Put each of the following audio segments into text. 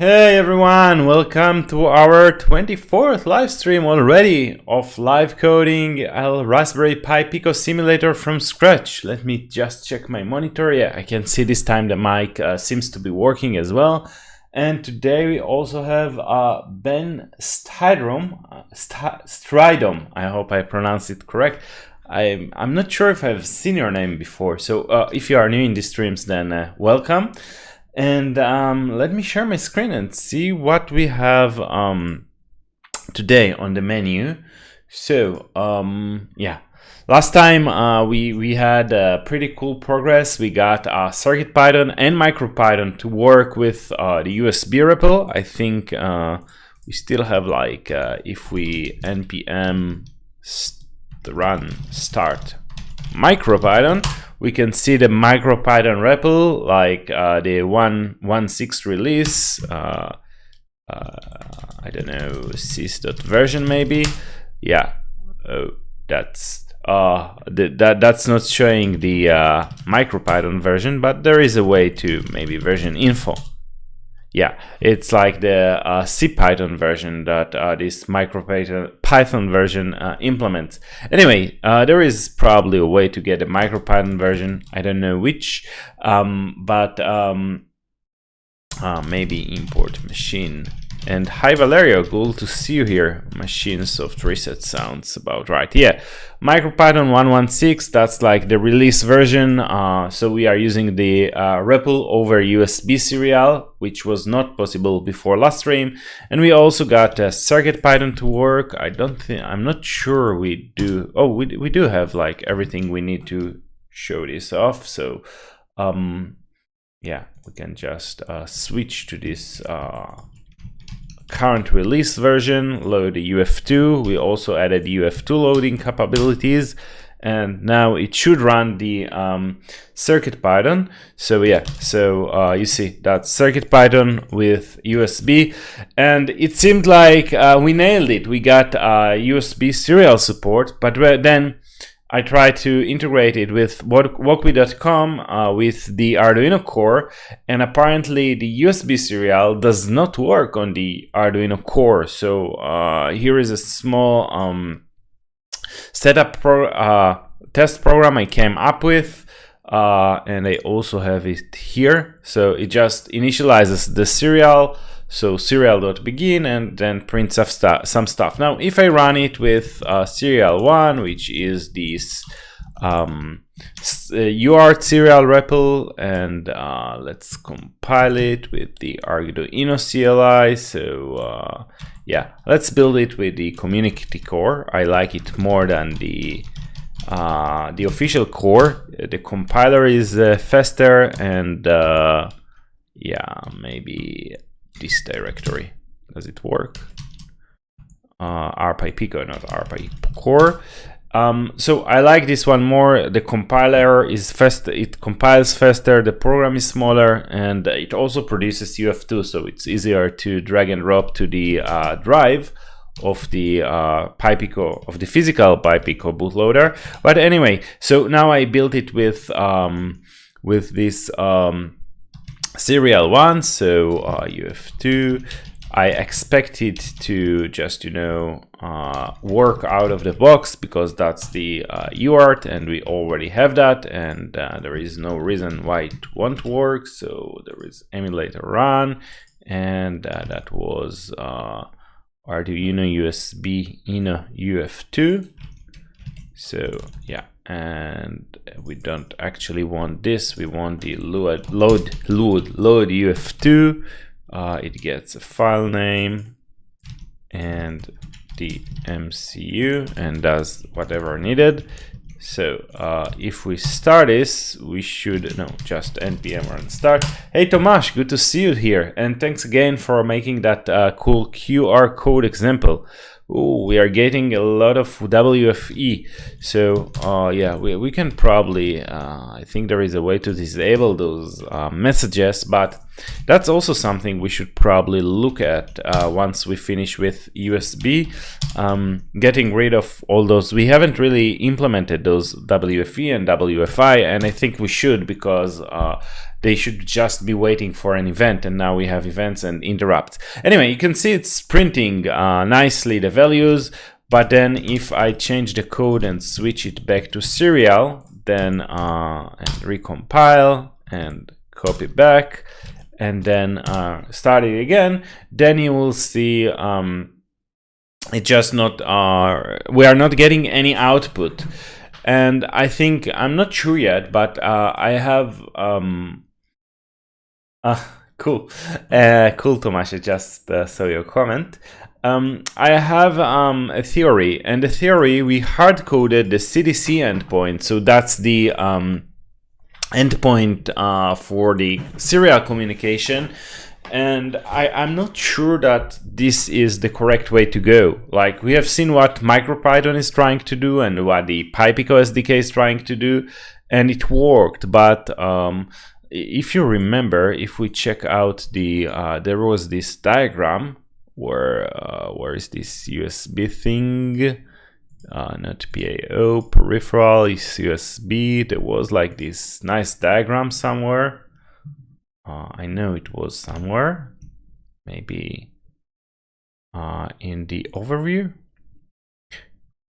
Hey everyone, welcome to our 24th live stream already of live coding a Raspberry Pi Pico simulator from scratch. Let me just check my monitor. Yeah, I can see this time the mic seems to be working as well. And today we also have Ben Stridom. I hope I pronounced it correct. I'm not sure if I've seen your name before, so if you are new in these streams, then welcome. And let me share my screen and see what we have today on the menu. So yeah, last time we had pretty cool progress. We got CircuitPython and MicroPython to work with the USB REPL. I think we still have like if we npm run start MicroPython, we can see the MicroPython REPL, like the 1.16 release. I don't know, sys.version maybe. Yeah, that's that's not showing the MicroPython version, but there is a way to maybe version info. Yeah, it's like the CPython version that this MicroPython version implements. Anyway, there is probably a way to get a MicroPython version. I don't know which, but maybe import machine. And hi Valerio, cool to see you here. Machine soft reset sounds about right. Yeah, MicroPython 1.16, that's like the release version. So we are using the REPL over USB serial, which was not possible before last stream. And we also got CircuitPython to work. I'm not sure we do. Oh, we do have like everything we need to show this off. So yeah, we can just switch to this current release version, load the UF2. We also added UF2 loading capabilities, and now it should run the CircuitPython. So yeah, so you see that's CircuitPython with USB, and it seemed like we nailed it. We got USB serial support, but then I tried to integrate it with Walkme.com with the Arduino Core, and apparently the USB serial does not work on the Arduino Core. So here is a small setup test program I came up with, and I also have it here. So it just initializes the serial. So serial.begin and then prints some stuff. Now, if I run it with serial 1, which is this UART serial REPL, and let's compile it with the Arduino CLI. So yeah, let's build it with the community core. I like it more than the official core. The compiler is faster, and yeah, maybe this directory. Does it work? RPi Pico, not RPi Core. So I like this one more. The compiler is fast. It compiles faster. The program is smaller, and it also produces UF2, so it's easier to drag and drop to the drive of the Pi Pico, of the physical Pi Pico bootloader. But anyway, so now I built it with this serial 1, so UF2. I expect it to just, you know, work out of the box, because that's the UART, and we already have that, and there is no reason why it won't work. So there is Emulator run, and that was Arduino USB UF2. So yeah, and we don't actually want this. We want the load UF2. It gets a file name and the MCU and does whatever needed. So if we start this, we should just npm run start. Hey Tomasz, good to see you here, and thanks again for making that cool QR code example. Ooh, we are getting a lot of WFE. So yeah, we can probably, I think there is a way to disable those messages, but that's also something we should probably look at once we finish with USB. Getting rid of all those. We haven't really implemented those WFE and WFI, and I think we should, because they should just be waiting for an event, and now we have events and interrupts. Anyway, you can see it's printing nicely the values, but then if I change the code and switch it back to serial, then and recompile and copy back, and then start it again, then you will see it just not we are not getting any output. And I think, I'm not sure yet, but I have cool Tomasz, I just saw your comment. I have a theory, and the theory, we hard-coded the CDC endpoint, so that's the endpoint for the serial communication, and I'm not sure that this is the correct way to go. Like, we have seen what MicroPython is trying to do and what the Pi Pico SDK is trying to do, and it worked, but if you remember, if we check out the there was this diagram where is this USB thing? Not PAO, peripheral is USB. There was like this nice diagram somewhere. I know it was somewhere. Maybe in the overview?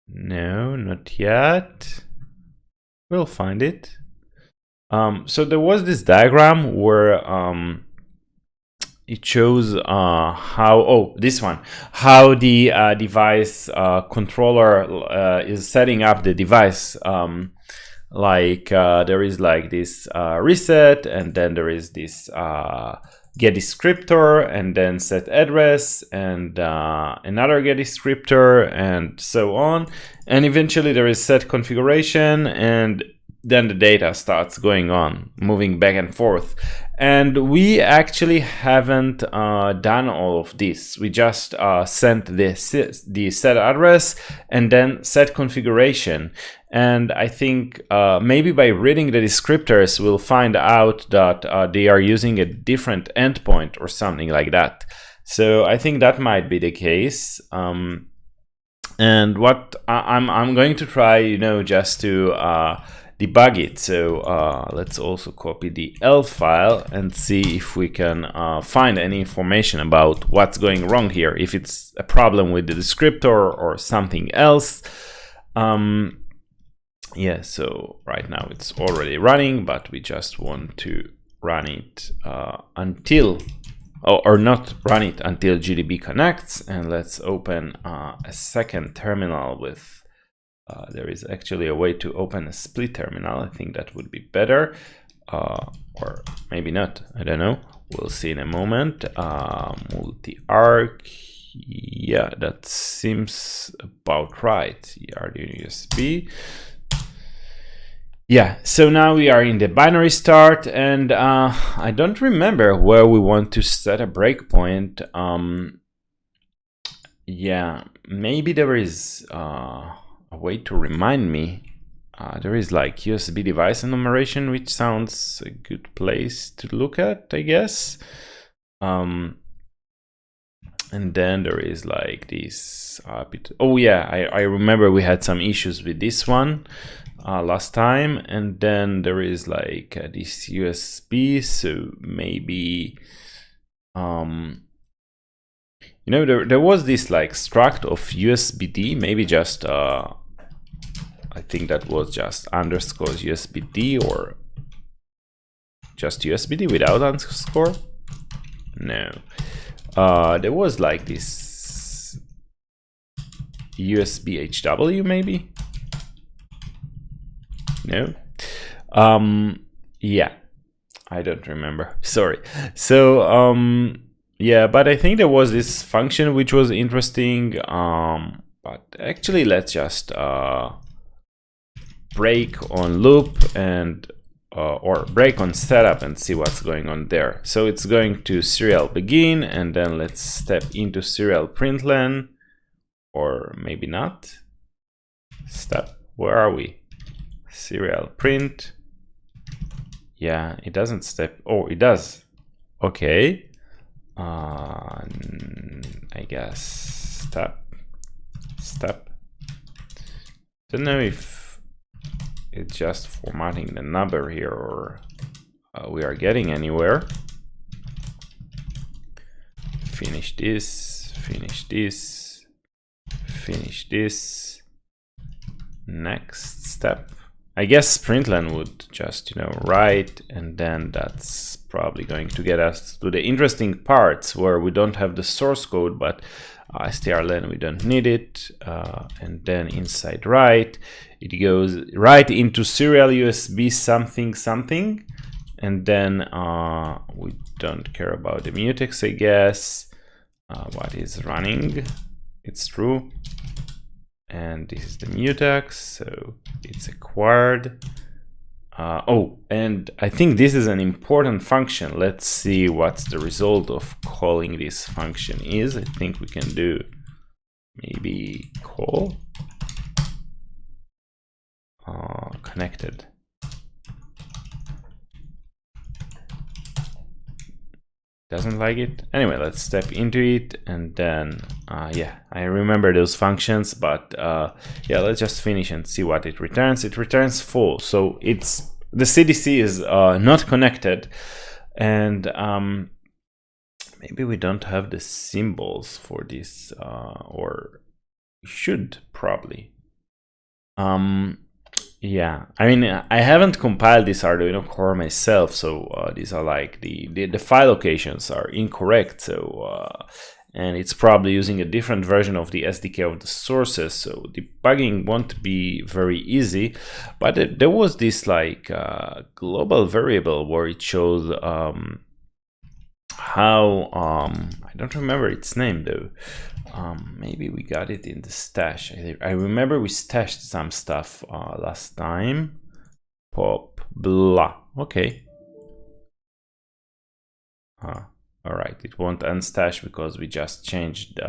No, not yet. We'll find it. So there was this diagram where it shows how, this one, how the device controller is setting up the device. There is like this reset, and then there is this get descriptor, and then set address, and another get descriptor, and so on. And eventually there is set configuration, and then the data starts going on, moving back and forth. And we actually haven't done all of this. We just sent the set address and then set configuration. And I think maybe by reading the descriptors, we'll find out that they are using a different endpoint or something like that. So I think that might be the case. And what I'm going to try, just to debug it. So let's also copy the L file and see if we can find any information about what's going wrong here, if it's a problem with the descriptor or something else. Yeah, so right now it's already running, but we just want to run it until, or not run it until GDB connects. And let's open a second terminal with there is actually a way to open a split terminal. I think that would be better, or maybe not. I don't know. We'll see in a moment. Multi-arc. Yeah, that seems about right. Arduino USB. Yeah, so now we are in the binary start, and I don't remember where we want to set a breakpoint. Yeah, maybe there is a way to remind me. There is like USB device enumeration, which sounds a good place to look at, I guess. And then there is like this. Oh yeah, I remember we had some issues with this one last time. And then there is like this USB. So maybe, there was this like struct of USBD. Maybe just I think that was just underscore USBD, or just USBD without underscore. No, there was like this USB HW maybe. No, yeah, I don't remember. Sorry. So yeah, but I think there was this function which was interesting. But actually, let's just break on loop and or break on setup and see what's going on there. So it's going to serial begin, and then let's step into serial println, or maybe not. Step, where are we? Serial print. Yeah, it doesn't step. Oh, it does. Okay. I guess step. Don't know if it's just formatting the number here, or we are getting anywhere. Finish this, finish this, finish this. Next step. I guess println would just, write, and then that's probably going to get us to the interesting parts where we don't have the source code, but strlen, we don't need it. And then inside write, it goes right into serial USB something something. And then we don't care about the mutex, I guess. What is running? It's true. And this is the mutex, so it's acquired. Oh, and I think this is an important function. Let's see what's the result of calling this function is. I think we can do maybe call connected. Doesn't like it. Anyway, let's step into it, and then yeah, I remember those functions, but yeah, let's just finish and see what it returns. It returns full, so it's the CDC is not connected, and maybe we don't have the symbols for this, or we should probably. Yeah, I mean, I haven't compiled this Arduino Core myself, so these are like the file locations are incorrect. So and it's probably using a different version of the SDK of the sources, so debugging won't be very easy. But there was this like global variable where it shows how I don't remember its name though. Maybe we got it in the stash. I remember we stashed some stuff last time. Pop blah. Okay. All right. It won't unstash because we just changed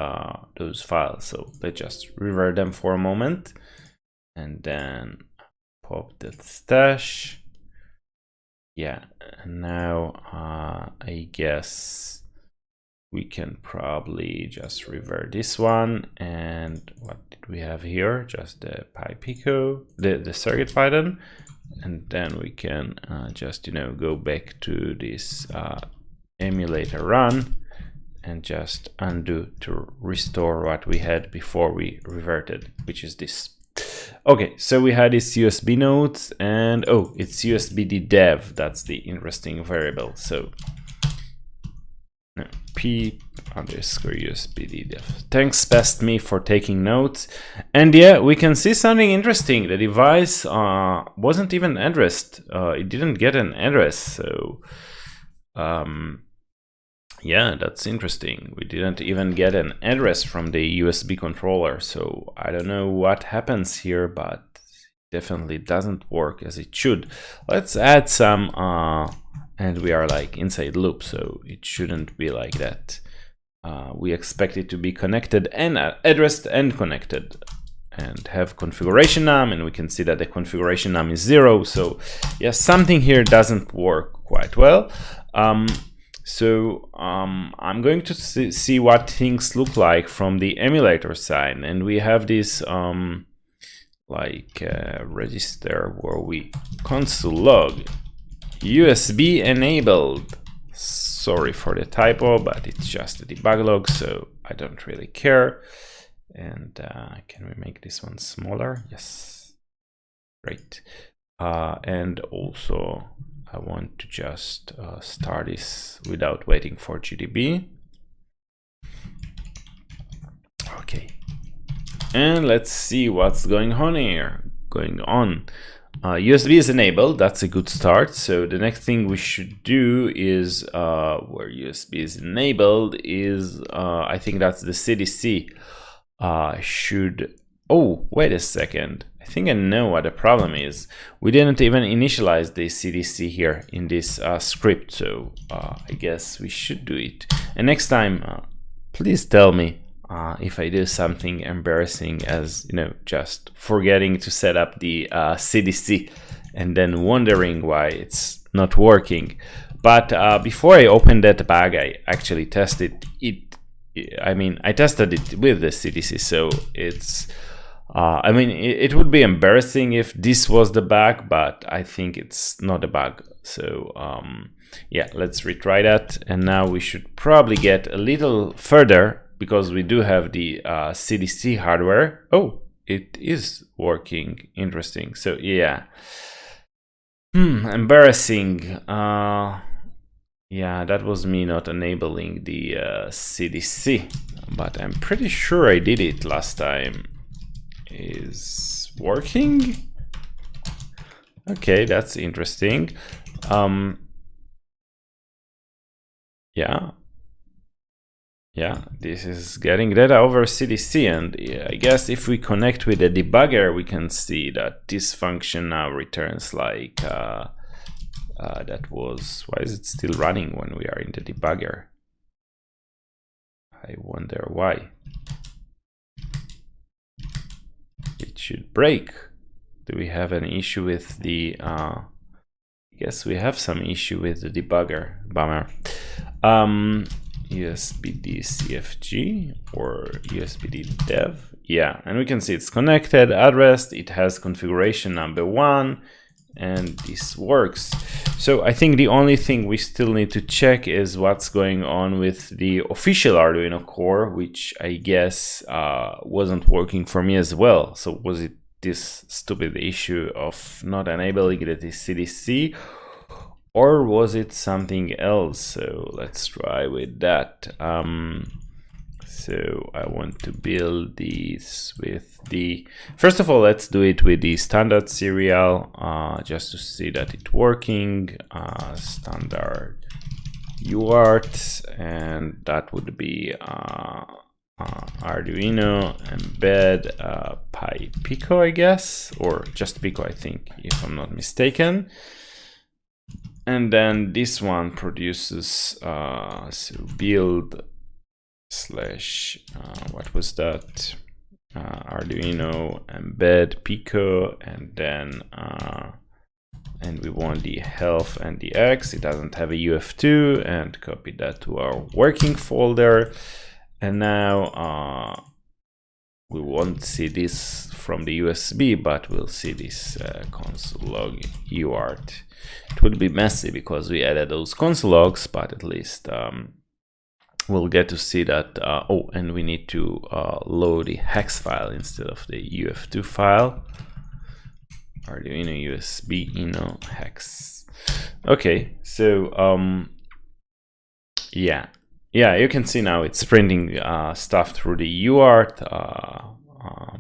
those files. So let's just revert them for a moment, and then pop that stash. Yeah. And now I guess we can probably just revert this one. And what did we have here? Just the Pi Pico, the CircuitPython, and then we can just go back to this emulator run and just undo to restore what we had before we reverted, which is this. Okay, so we had this USB nodes, and oh, it's USB dev. That's the interesting variable. So p_usb dev. Thanks best me for taking notes. And yeah, we can see something interesting. The device wasn't even addressed. It didn't get an address. So yeah, that's interesting. We didn't even get an address from the USB controller. So I don't know what happens here, but definitely doesn't work as it should. Let's add some and we are like inside loop, so it shouldn't be like that. We expect it to be connected and addressed and connected, and have configuration num, and we can see that the configuration num is 0. So yeah, something here doesn't work quite well. So I'm going to see what things look like from the emulator side, and we have this register where we console log USB enabled. Sorry for the typo, but it's just a debug log, so I don't really care. And can we make this one smaller? Yes, great. And also I want to just start this without waiting for GDB. Okay, and let's see what's going on here. USB is enabled. That's a good start. So the next thing we should do is where USB is enabled is I think that's the CDC. Oh, wait a second. I think I know what the problem is. We didn't even initialize the CDC here in this script. So I guess we should do it. And next time, please tell me if I do something embarrassing, as just forgetting to set up the CDC and then wondering why it's not working. But before I opened that bug, I actually tested it. I mean, I tested it with the CDC, so it's I mean, it would be embarrassing if this was the bug, but I think it's not a bug. So yeah, let's retry that. And now we should probably get a little further because we do have the CDC hardware. Oh, it is working. Interesting. So yeah. Embarrassing. Yeah, that was me not enabling the CDC, but I'm pretty sure I did it last time. Is working? Okay, that's interesting. Yeah, this is getting data over CDC, and I guess if we connect with the debugger, we can see that this function now returns like that was. Why is it still running when we are in the debugger? I wonder why. It should break. Do we have an issue with the I guess we have some issue with the debugger. Bummer. USBD CFG or USBD dev. Yeah, and we can see it's connected, addressed, it has configuration number 1, and this works. So I think the only thing we still need to check is what's going on with the official Arduino Core, which I guess wasn't working for me as well. So was it this stupid issue of not enabling the CDC, or was it something else? So let's try with that. So I want to build this with the, first of all, let's do it with the standard serial, just to see that it's working. Standard UART, and that would be Arduino embed Pi Pico, I guess, or just Pico, I think, if I'm not mistaken. And then this one produces so build slash what was that, Arduino embed Pico, and then and we want the health and the X. It doesn't have a UF2, and copy that to our working folder. And now we won't see this from the USB, but we'll see this console log UART. It will be messy because we added those console logs, but at least we'll get to see that. Oh, and we need to load the hex file instead of the UF2 file. Arduino USB Ino hex. Okay, so yeah, you can see now it's printing stuff through the UART.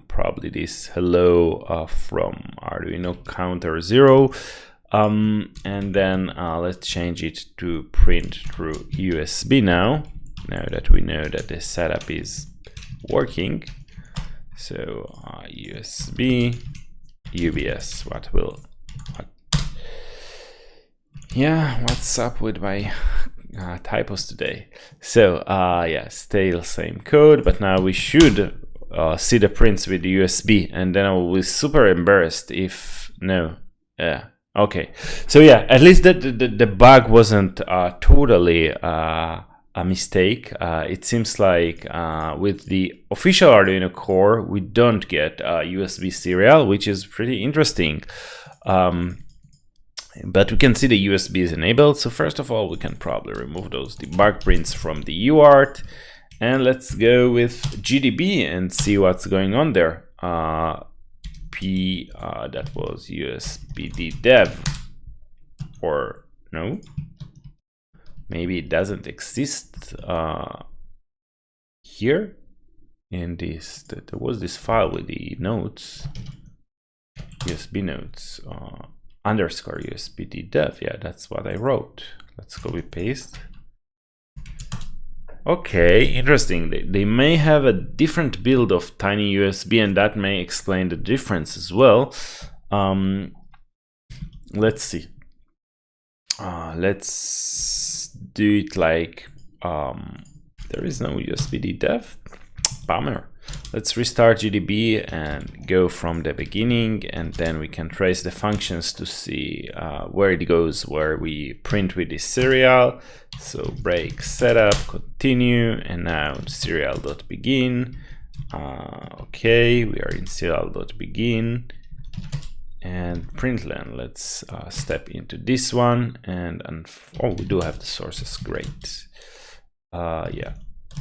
Probably this hello from Arduino counter 0. And then let's change it to print through USB now that we know that the setup is working. So USB UBS, what's up with my typos today? So yeah, still same code, but now we should see the prints with the USB, and then I will be super embarrassed if no. Okay, so yeah, at least the bug wasn't totally a mistake. It seems like with the official Arduino Core, we don't get USB serial, which is pretty interesting. But we can see the USB is enabled. So first of all, we can probably remove those debug prints from the UART. And let's go with GDB and see what's going on there. That was USBD dev, or no, maybe it doesn't exist here in this. There was this file with the notes, USB notes underscore USBD dev. Yeah, that's what I wrote. Let's copy paste. Okay, interesting. They may have a different build of tiny USB, and that may explain the difference as well. Let's see. Let's do it like there is no USBD dev. Bummer. Let's restart GDB and go from the beginning, and then we can trace the functions to see where it goes, where we print with this serial. So break setup, continue, and now serial.begin. Okay, we are in serial.begin, and println. Let's step into this one, and oh, we do have the sources. Great. Yeah,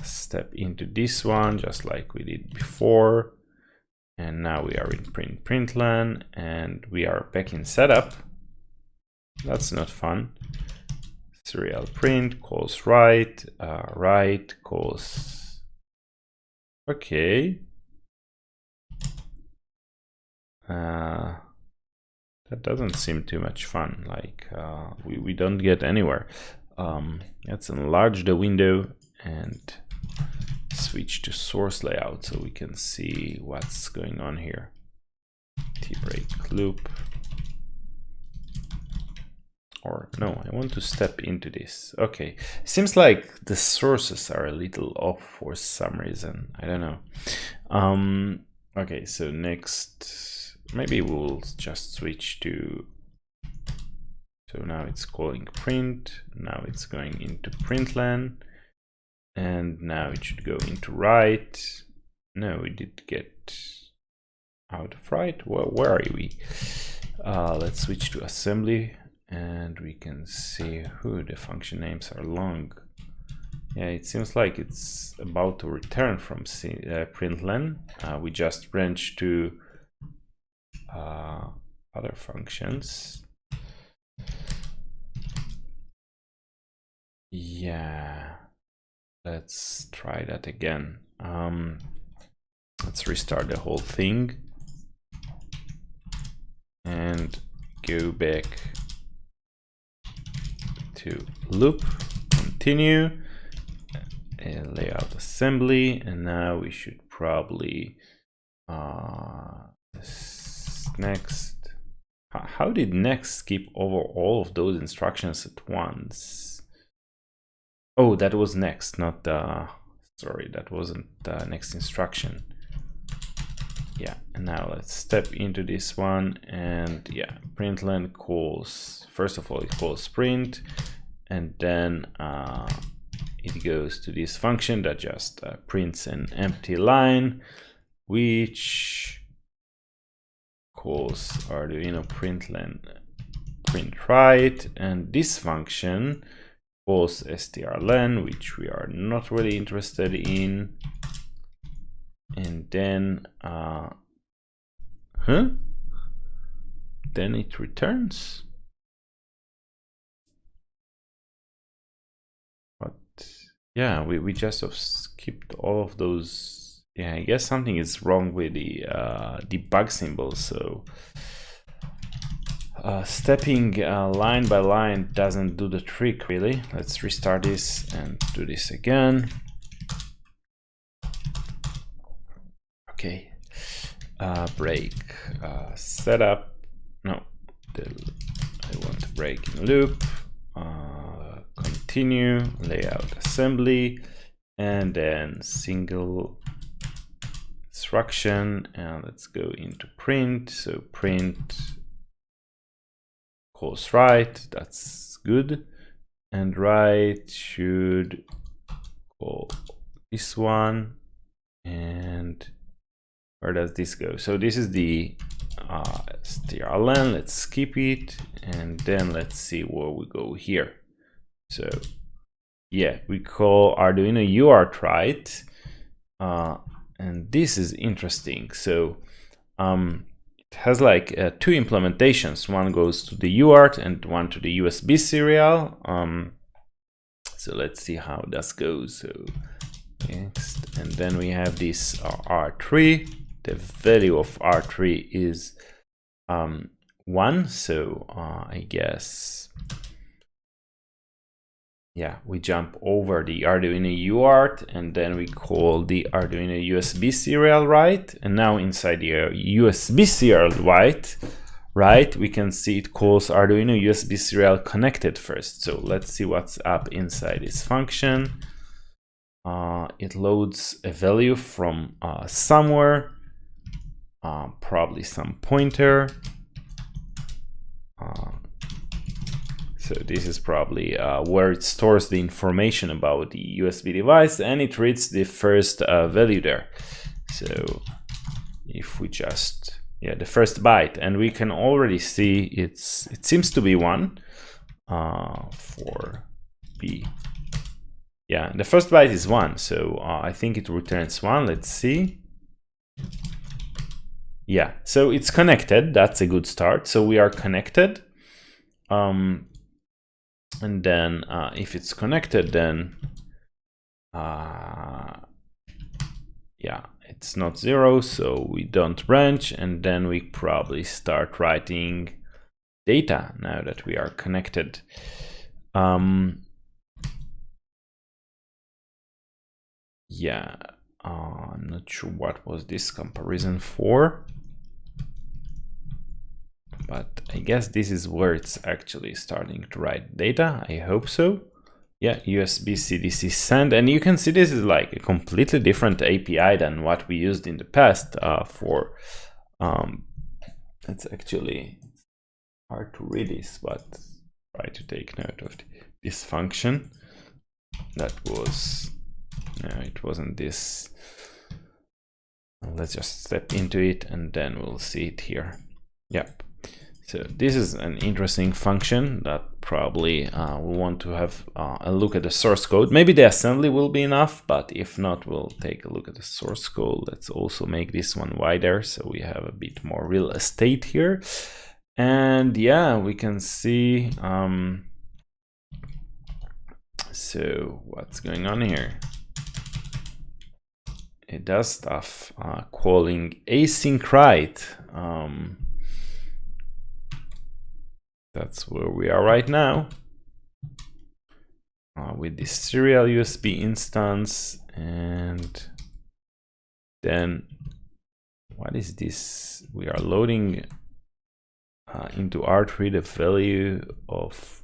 step into this one just like we did before, and now we are in println, and we are back in setup. That's not fun. Serial print calls write, write calls. Okay. That doesn't seem too much fun. Like we don't get anywhere. Let's enlarge the window and switch to source layout so we can see what's going on here. T-break loop. Or no, I want to step into this. Okay, seems like the sources are a little off for some reason. I don't know. Okay, so next, maybe we'll just switch to. So now it's calling print. Now it's going into println, and now it should go into write. No, we did get out of write. Well, where are we? Let's switch to assembly. And we can see who the function names are long. Yeah, it seems like it's about to return from println. We just branched to other functions. Yeah, let's try that again. Let's restart the whole thing and go back to loop, continue, and layout assembly, and now we should probably next. How did next skip over all of those instructions at once? Oh, that was next, not sorry, that wasn't the next instruction. Yeah, and now let's step into this one, and yeah, println calls, first of all it calls print, and then it goes to this function that just prints an empty line, which calls Arduino println print write, and this function calls strlen, which we are not really interested in. And then then it returns. But yeah, we just have skipped all of those. Yeah, I guess something is wrong with the debug symbol. So stepping line by line doesn't do the trick really. Let's restart this and do this again. Okay, break setup. No, I want to break in loop. Continue, layout assembly, and then single instruction. And let's go into print. So print calls write. That's good. And write should call this one. And where does this go? So this is the strlen. Let's skip it, and then let's see where we go here. So yeah, we call Arduino UART write, and this is interesting. So it has like two implementations. One goes to the UART and one to the USB serial. So let's see how that goes. So next, and then we have this R3. The value of R3 is 1, so I guess, yeah, we jump over the Arduino UART, and then we call the Arduino USB serial write, and now inside the USB serial write, we can see it calls Arduino USB serial connected first. So let's see what's up inside this function. It loads a value from somewhere. Probably some pointer. So this is probably where it stores the information about the USB device, and it reads the first value there. So if we just yeah, the first byte, and we can already see it seems to be 1 for B. Yeah, the first byte is 1, so I think it returns 1. Let's see. Yeah, so it's connected. That's a good start. So we are connected. And then if it's connected, then yeah, it's not 0, so we don't branch, and then we probably start writing data now that we are connected. Yeah, I'm not sure what was this comparison for, but I guess this is where it's actually starting to write data. I hope so. Yeah, USB CDC send, and you can see this is like a completely different API than what we used in the past for. It's actually hard to read this, but try to take note of this function. That was, no, it wasn't this. Let's just step into it and then we'll see it here. Yep. So this is an interesting function that probably we want to have a look at the source code. Maybe the assembly will be enough, but if not, we'll take a look at the source code. Let's also make this one wider so we have a bit more real estate here. And yeah, we can see, so what's going on here? It does stuff calling async write. That's where we are right now with this serial USB instance. And then what is this? We are loading into R3 the value of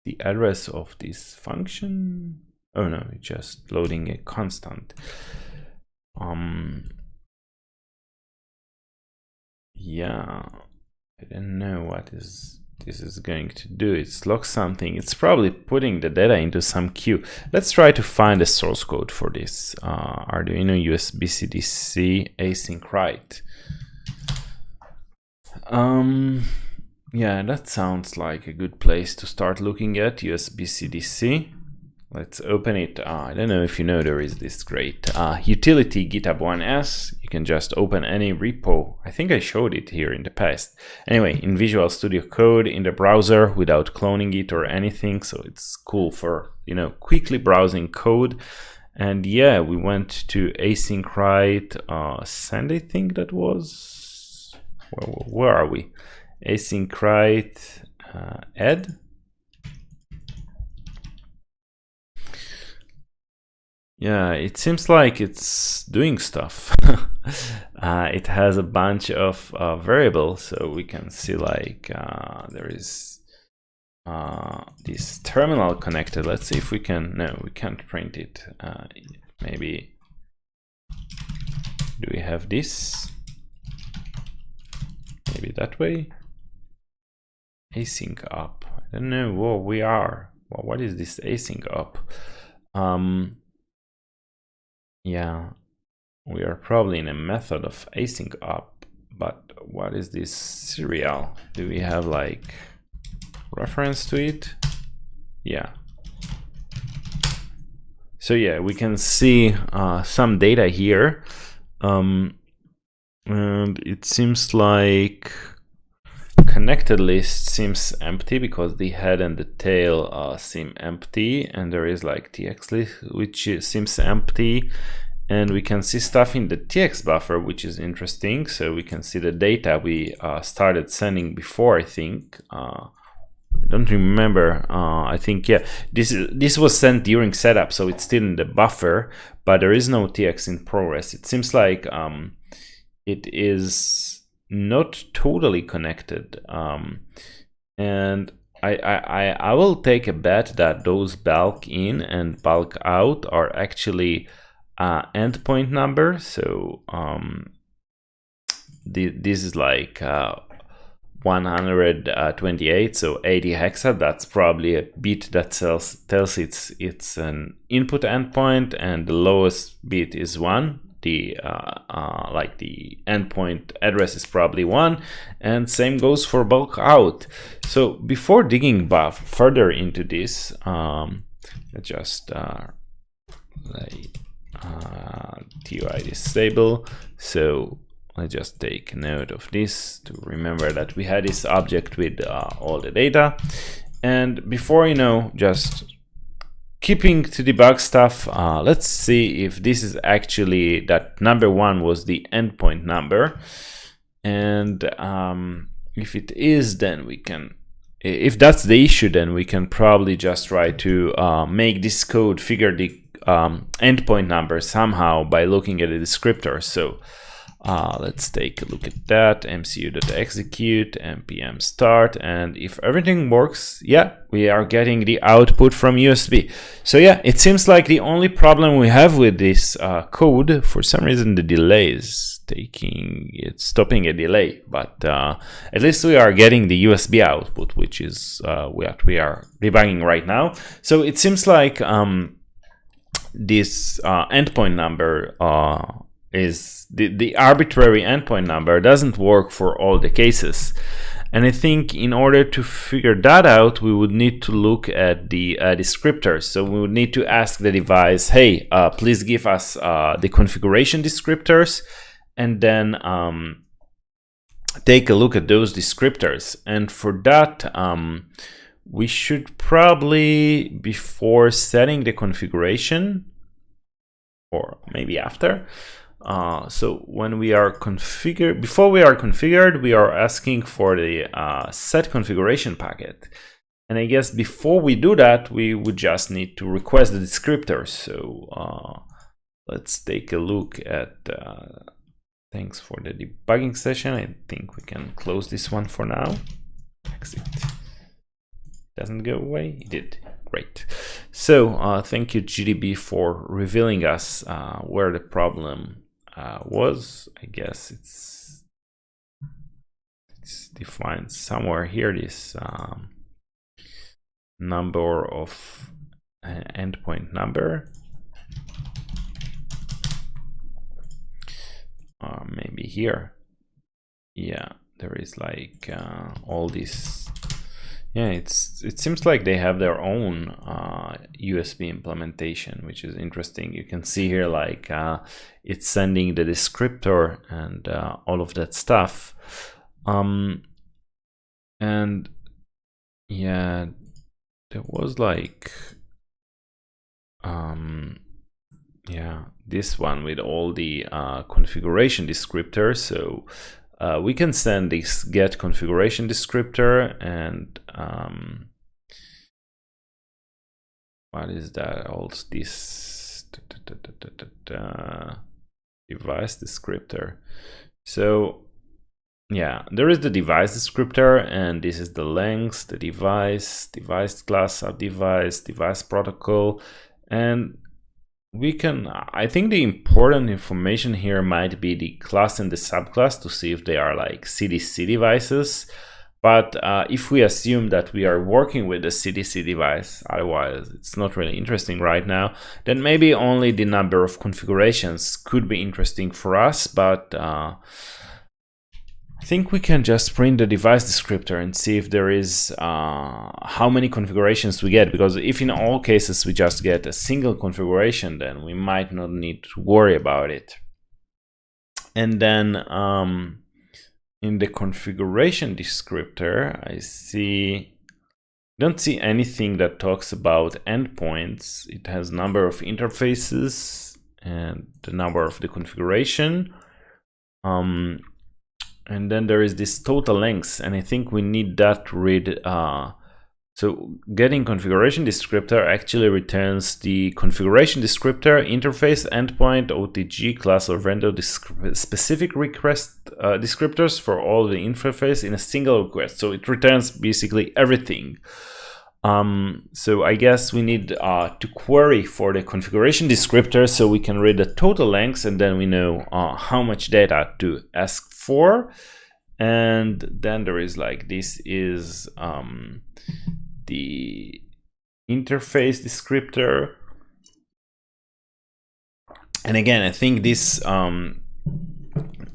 the address of this function. Oh no, it's just loading a constant. Yeah, I don't know what this is going to do. It's log something. It's probably putting the data into some queue. Let's try to find the source code for this Arduino USB CDC async write. Yeah, that sounds like a good place to start looking at USB CDC. Let's open it. I don't know if you know, there is this great utility GitHub 1S. You can just open any repo. I think I showed it here in the past. Anyway, in Visual Studio Code in the browser without cloning it or anything. So it's cool for, you know, quickly browsing code. And yeah, we went to async write send, I think that was. Where are we? Async write add. Yeah, it seems like it's doing stuff. It has a bunch of variables, so we can see like there is this terminal connected. Let's see if we can. No, we can't print it. Maybe. Do we have this? Maybe that way. Async up. I don't know where we are. Well, what is this async up? Yeah, we are probably in a method of async up, but what is this serial? Do we have like reference to it? Yeah. So yeah, we can see some data here, and it seems like connected list seems empty because the head and the tail seem empty, and there is like tx list which seems empty, and we can see stuff in the tx buffer which is interesting. So we can see the data we started sending before. I think I don't remember. I think yeah, this was sent during setup, so it's still in the buffer, but there is no tx in progress. It seems like it is not totally connected, and I will take a bet that those bulk in and bulk out are actually endpoint number. So this is like 128, so 80 hexa. That's probably a bit that tells it's an input endpoint, and the lowest bit is 1. the like the endpoint address is probably 1, and same goes for bulk out. So before digging further into this, let's just TUI disable. So let's just take note of this to remember that we had this object with all the data. And before, just keeping to debug stuff, let's see if this is actually, that number 1 was the endpoint number. And if it is, then we can, if that's the issue, then we can probably just try to make this code figure the endpoint number somehow by looking at the descriptor. So let's take a look at that. mcu.execute, npm start, and if everything works, yeah, we are getting the output from USB. So yeah, it seems like the only problem we have with this code, for some reason the delay is stopping a delay, but at least we are getting the USB output, which is what we are debugging right now. So it seems like this endpoint number is the arbitrary endpoint number doesn't work for all the cases. And I think in order to figure that out, we would need to look at the descriptors. So we would need to ask the device, hey, please give us the configuration descriptors, and then take a look at those descriptors. And for that, we should probably, before setting the configuration, or maybe after, so when we are configured, before we are configured, we are asking for the set configuration packet. And I guess before we do that, we would just need to request the descriptors. So let's take a look at, thanks for the debugging session. I think we can close this one for now. Exit. Doesn't go away? It did. Great. So thank you, GDB, for revealing us where the problem was. I guess it's defined somewhere here, this number of endpoint number. Maybe here. Yeah, there is like all these. Yeah, it seems like they have their own USB implementation, which is interesting. You can see here like it's sending the descriptor and all of that stuff. And yeah, there was like yeah, this one with all the configuration descriptors. So we can send this get configuration descriptor, and what is that? Also this device descriptor. So yeah, there is the device descriptor, and this is the length, the device class, subdevice, device protocol, and we can, I think the important information here might be the class and the subclass to see if they are like CDC devices. But if we assume that we are working with a CDC device, otherwise it's not really interesting right now, then maybe only the number of configurations could be interesting for us. But I think we can just print the device descriptor and see if there is how many configurations we get, because if in all cases we just get a single configuration, then we might not need to worry about it. And then in the configuration descriptor, I don't see anything that talks about endpoints. It has number of interfaces and the number of the configuration. And then there is this total length, and I think we need that to read. So getting configuration descriptor actually returns the configuration descriptor, interface, endpoint, OTG, class, or vendor specific request descriptors for all the interface in a single request. So it returns basically everything. So I guess we need to query for the configuration descriptor so we can read the total length, and then we know how much data to ask for. And then there is like, this is the interface descriptor, And again, I think this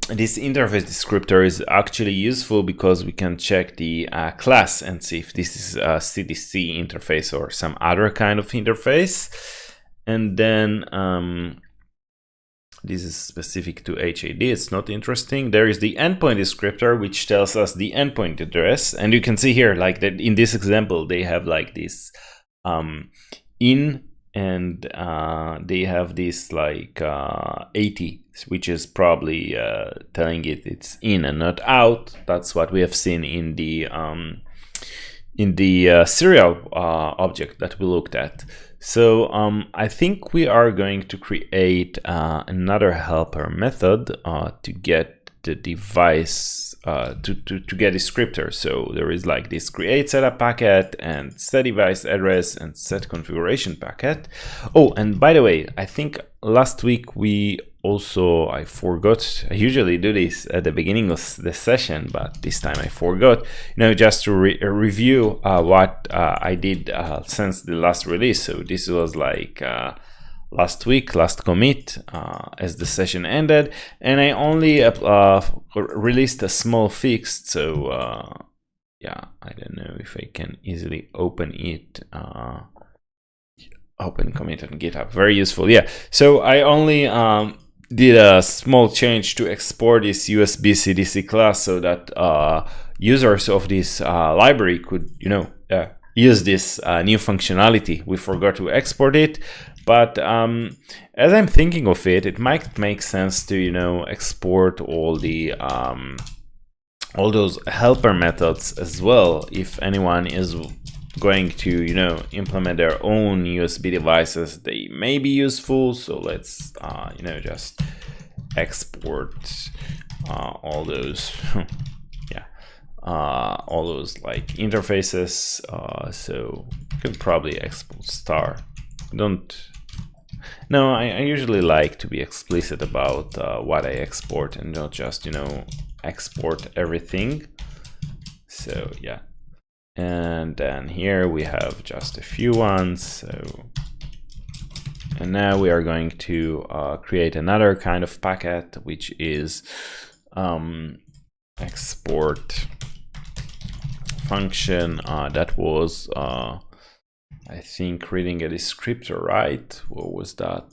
this interface descriptor is actually useful because we can check the class and see if this is a CDC interface or some other kind of interface. And then this is specific to HAD, it's not interesting. There is the endpoint descriptor, which tells us the endpoint address. And you can see here, like that in this example, they have like this in, and they have this like 80, which is probably telling it it's in and not out. That's what we have seen in the serial object that we looked at. So I think we are going to create another helper method to get the device to get descriptor. So there is like this create setup packet and set device address and set configuration packet. Oh, and by the way, I think last week we also, I forgot, I usually do this at the beginning of the session, but this time I forgot, just to review what I did since the last release. So this was like last week, last commit as the session ended, and I only released a small fix. So yeah, I don't know if I can easily open it. Open commit on GitHub, very useful. Yeah, so I only did a small change to export this USB CDC class so that users of this library could, use this new functionality. We forgot to export it, but as I'm thinking of it, it might make sense to, export all the all those helper methods as well. If anyone is going to, implement their own USB devices, they may be useful. So let's, just export all those, yeah, all those like interfaces. So you can probably export star. No, I usually like to be explicit about what I export and not just, export everything. So yeah. And then here we have just a few ones. So, and now we are going to create another kind of packet, which is export function that was, I think, reading a descriptor, right? What was that?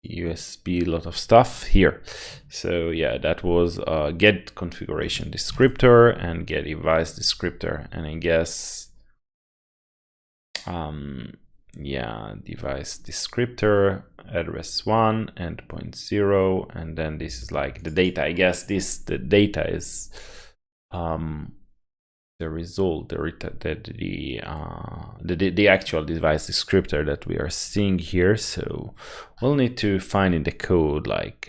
USB, lot of stuff here. So yeah, that was get configuration descriptor and get device descriptor, and I guess yeah, device descriptor address 1 endpoint 0, and then this is like the data. I guess the data is the result, the actual device descriptor that we are seeing here. So we'll need to find in the code like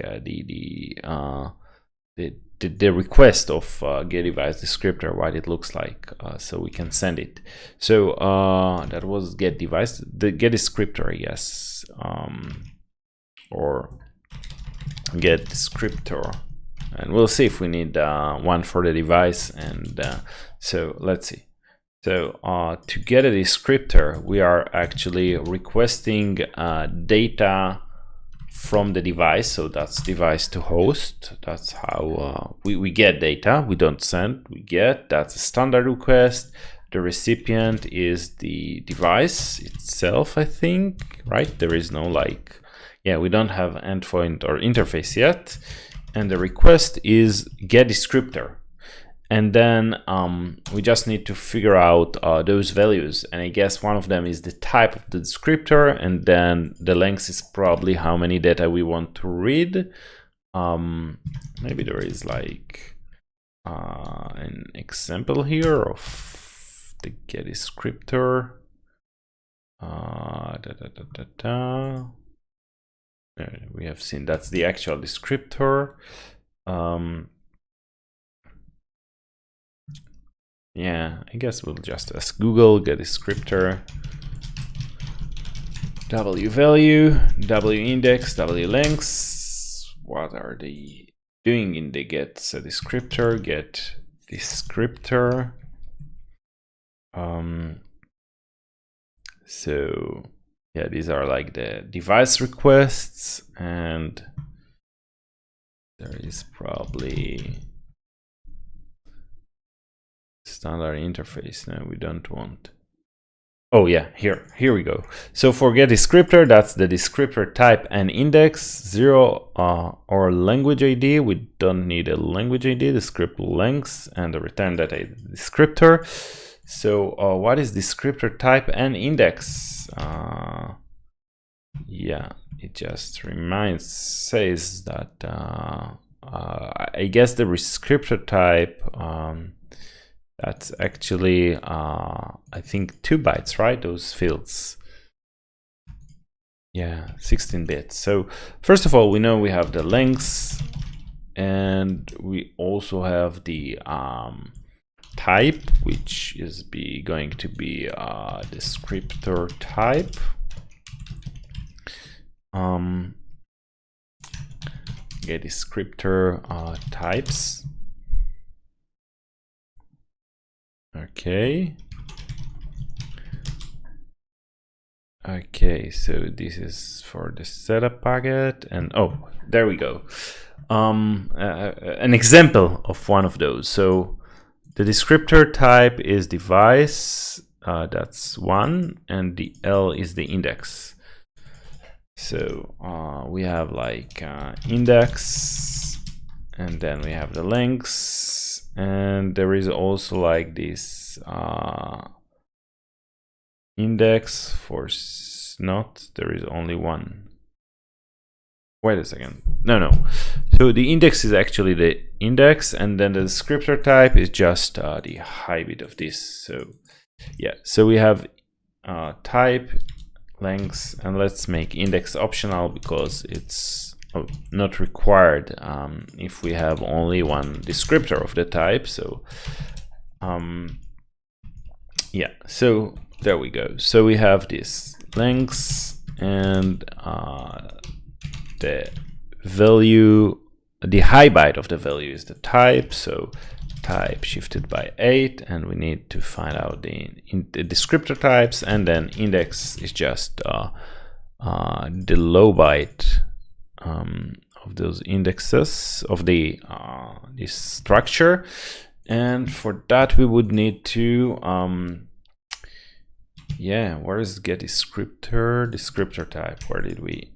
the request of get device descriptor, what it looks like, so we can send it. So that was get device, the get descriptor, I guess, or get descriptor. And we'll see if we need one for the device. And so let's see. So to get a descriptor, we are actually requesting data from the device. So that's device to host. That's how we get data. We don't send, we get. That's a standard request. The recipient is the device itself, I think, right? There is no like, yeah, we don't have endpoint or interface yet. And the request is get descriptor. And then we just need to figure out those values. And I guess one of them is the type of the descriptor. And then the length is probably how many data we want to read. Maybe there is like an example here of the get descriptor. We have seen that's the actual descriptor. Yeah, I guess we'll just ask Google get descriptor, W value, W index, W lengths. What are they doing in the get descriptor? Get descriptor. So yeah, these are like the device requests, and there is probably standard interface. No, we don't want. Oh yeah, here we go. So for get descriptor, that's the descriptor type and index, 0 or language ID. We don't need a language ID, the script length, and the return data descriptor. So what is descriptor type and index? Yeah, it just says that I guess the descriptor type, that's actually, I think 2 bytes, right? Those fields. Yeah, 16 bits. So first of all, we know we have the lengths, and we also have the type, which is going to be descriptor type. Get descriptor types. Okay. Okay, so this is for the setup packet, and oh, there we go. An example of one of those. So the descriptor type is device, that's 1, and the L is the index. So we have like index, and then we have the lengths. And there is also like this index for not, there is only 1. Wait a second. No. So the index is actually the index, and then the descriptor type is just the high bit of this. So yeah, so we have type, lengths, and let's make index optional because it's not required if we have only one descriptor of the type. So yeah, so there we go. So we have this lengths, and the value, the high byte of the value is the type. So type shifted by 8, and we need to find out the descriptor types, and then index is just the low byte of those indexes of the this structure. And for that we would need to yeah, where is get descriptor type? Where did we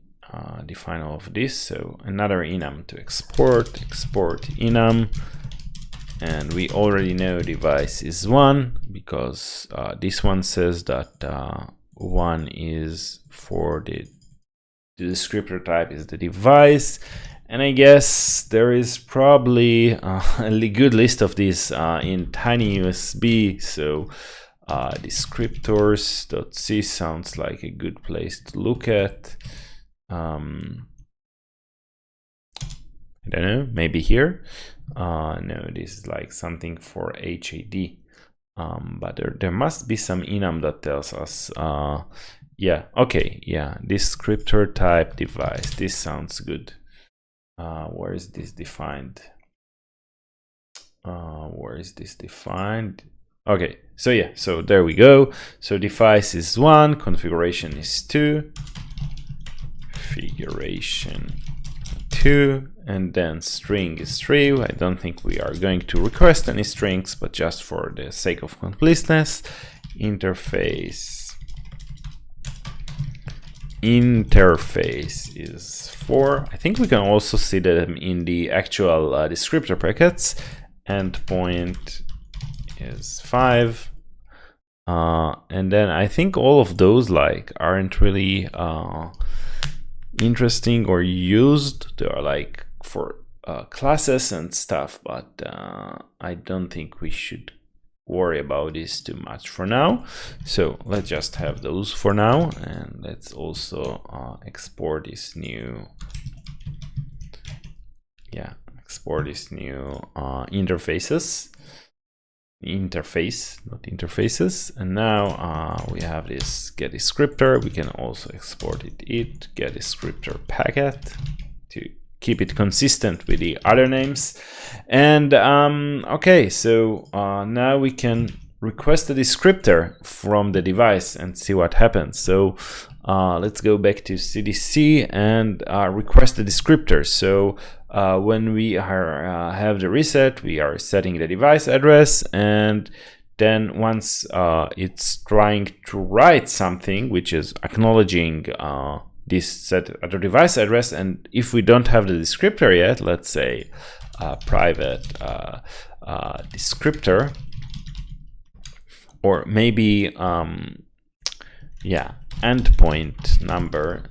define all of this? So another enum to export enum, and we already know device is 1 because this one says that 1 is for the descriptor type is the device. And I guess there is probably a good list of these in tiny USB. So descriptors.c sounds like a good place to look at. I don't know, maybe here. No, this is like something for HAD. But there must be some enum that tells us yeah, okay, yeah, descriptor type device. This sounds good. Where is this defined? Where is this defined? Okay, so yeah, so there we go. So device is 1, configuration is 2, configuration 2, and then string is 3. I don't think we are going to request any strings, but just for the sake of completeness, interface is 4. I think we can also see them in the actual descriptor packets. Endpoint is 5, and then I think all of those like aren't really interesting or used. They are like for classes and stuff, but I don't think we should worry about this too much for now. So let's just have those for now, and let's also export this new interface, not interfaces. And now we have this get descriptor. We can also export it get descriptor packet to keep it consistent with the other names. And okay, so now we can request a descriptor from the device and see what happens. So let's go back to CDC and request a descriptor. So when we have the reset, we are setting the device address, and then once it's trying to write something which is acknowledging this set at the device address, and if we don't have the descriptor yet, let's say private descriptor, or maybe endpoint number.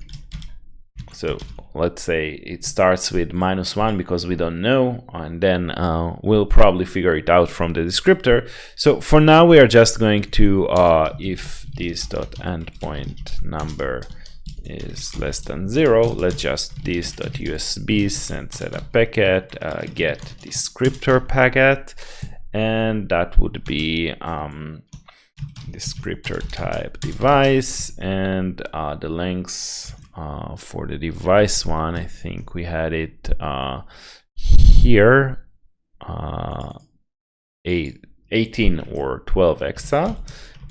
So let's say it starts with -1 because we don't know, and then we'll probably figure it out from the descriptor. So for now we are just going to if this.endpoint number is less than 0, let's just this.usb send setup packet get descriptor packet, and that would be descriptor type device, and the length for the device one, I think we had it here, 18 or 12 exa,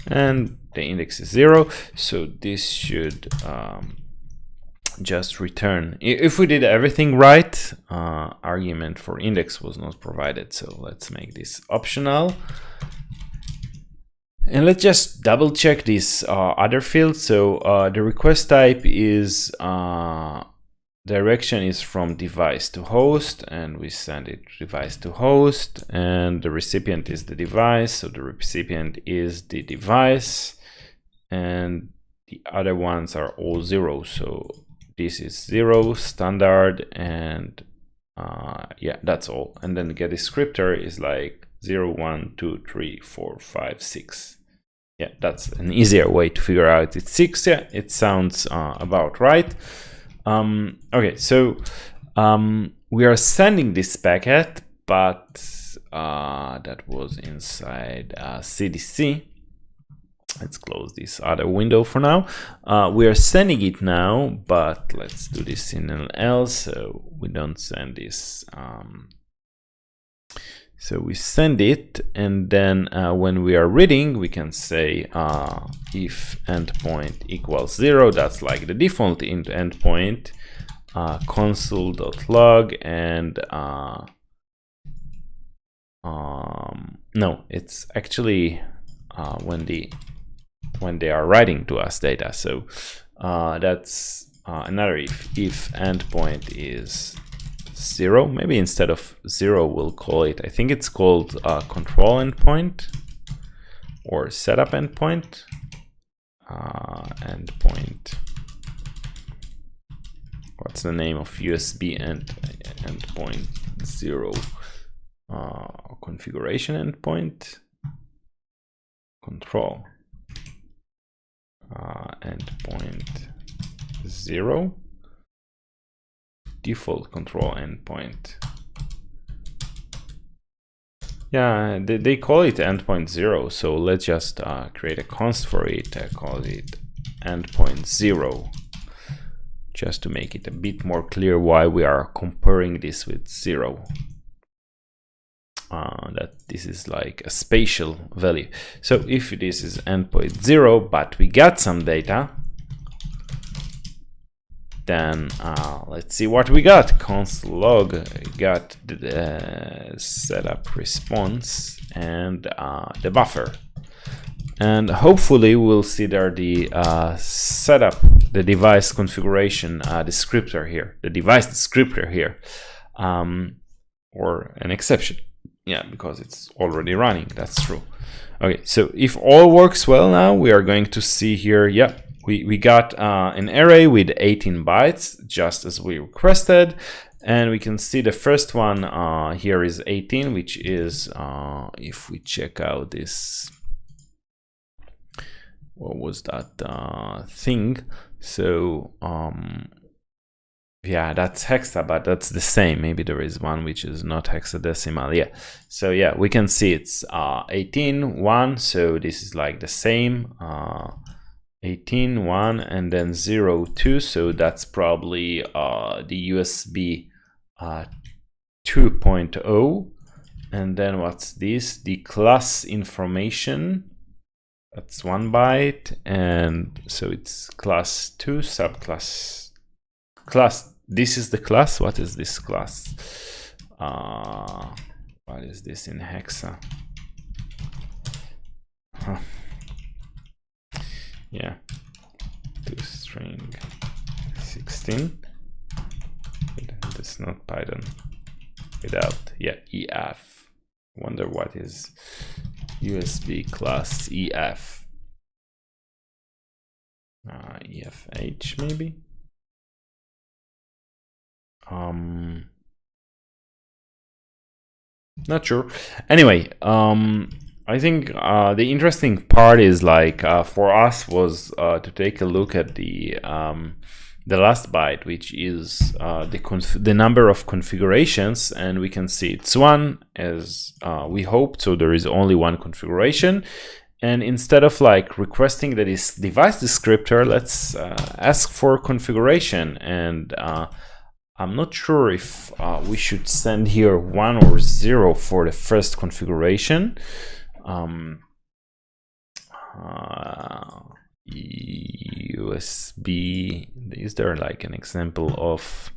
and the index is 0, so this should just return. If we did everything right, argument for index was not provided, so let's make this optional. And let's just double check this other field. So the request type is direction is from device to host, and we send it device to host, and the recipient is the device, so the recipient is the device, and the other ones are all 0. So this is 0 standard, and yeah, that's all. And then the get descriptor is like 0, 1, 2, 3, 4, 5, 6. Yeah, that's an easier way to figure out it's 6. Yeah, it sounds about right. Okay, so we are sending this packet, but that was inside CDC. Let's close this other window for now. We are sending it now, but let's do this in an else, so we don't send this. So we send it, and then when we are reading, we can say if endpoint equals 0, that's like the default endpoint, console.log, and no, it's actually when they are writing to us data. So that's another if endpoint is 0, maybe instead of 0 we'll call it, I think it's called control endpoint or setup endpoint. Endpoint, what's the name of USB endpoint 0? Configuration endpoint, control endpoint 0, default control endpoint. Yeah, they call it endpoint 0, so let's just create a const for it. I call it endpoint 0, just to make it a bit more clear why we are comparing this with 0. That this is like a spatial value. So if this is endpoint 0, but we got some data, then let's see what we got. Console log got the setup response and the buffer, and hopefully we'll see there the setup, the device configuration descriptor here, the device descriptor here, or an exception. Yeah, because it's already running. That's true. Okay, so if all works well now, we are going to see here, yeah, we got an array with 18 bytes, just as we requested. And we can see the first one here is 18, which is, if we check out this, what was that thing? So, yeah, that's hexa, but that's the same. Maybe there is one which is not hexadecimal. Yeah, so yeah, we can see it's 18, 1, so this is like the same. 18, 1, and then 0, 2, so that's probably the USB 2.0, And then what's this? The class information. That's 1 byte. And so it's class 2 subclass. Class. This is the class. What is this class? What is this in hexa? Huh. Yeah. toString 16. That's not Python. Without, yeah, EF. Wonder what is USB class EF. EFH maybe. Not sure. Anyway, I think the interesting part is like for us was to take a look at the last byte, which is the number of configurations, and we can see it's 1 as we hoped. So there is only 1 configuration, and instead of like requesting that is device descriptor, let's ask for configuration. And I'm not sure if we should send here 1 or 0 for the first configuration. USB, is there like an example of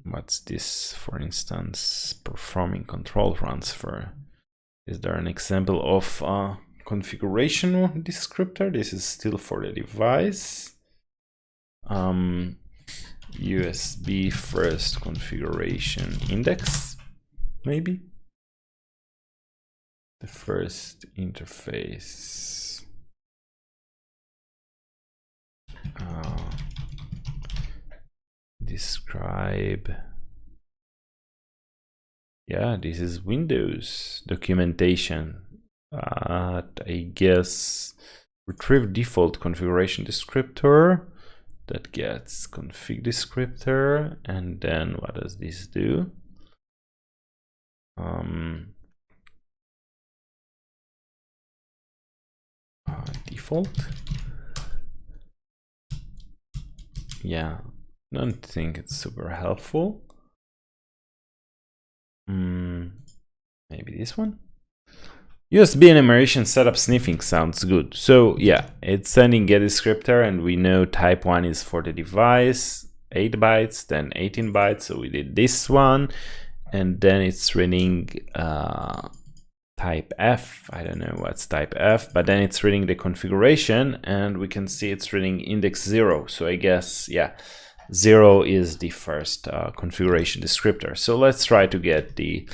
what's this, for instance, performing control transfer? Is there an example of configuration descriptor? This is still for the device. USB first configuration index, maybe the first interface. Describe. Yeah, this is Windows documentation. I guess retrieve default configuration descriptor. That gets config descriptor, and then what does this do? Default. Yeah, don't think it's super helpful. Maybe this one. USB enumeration setup sniffing sounds good. So yeah, it's sending get descriptor, and we know type 1 is for the device, 8 bytes, then 18 bytes. So we did this one, and then it's reading type F. I don't know what's type F, but then it's reading the configuration, and we can see it's reading index 0. So I guess, yeah, 0 is the first configuration descriptor. So let's try to get the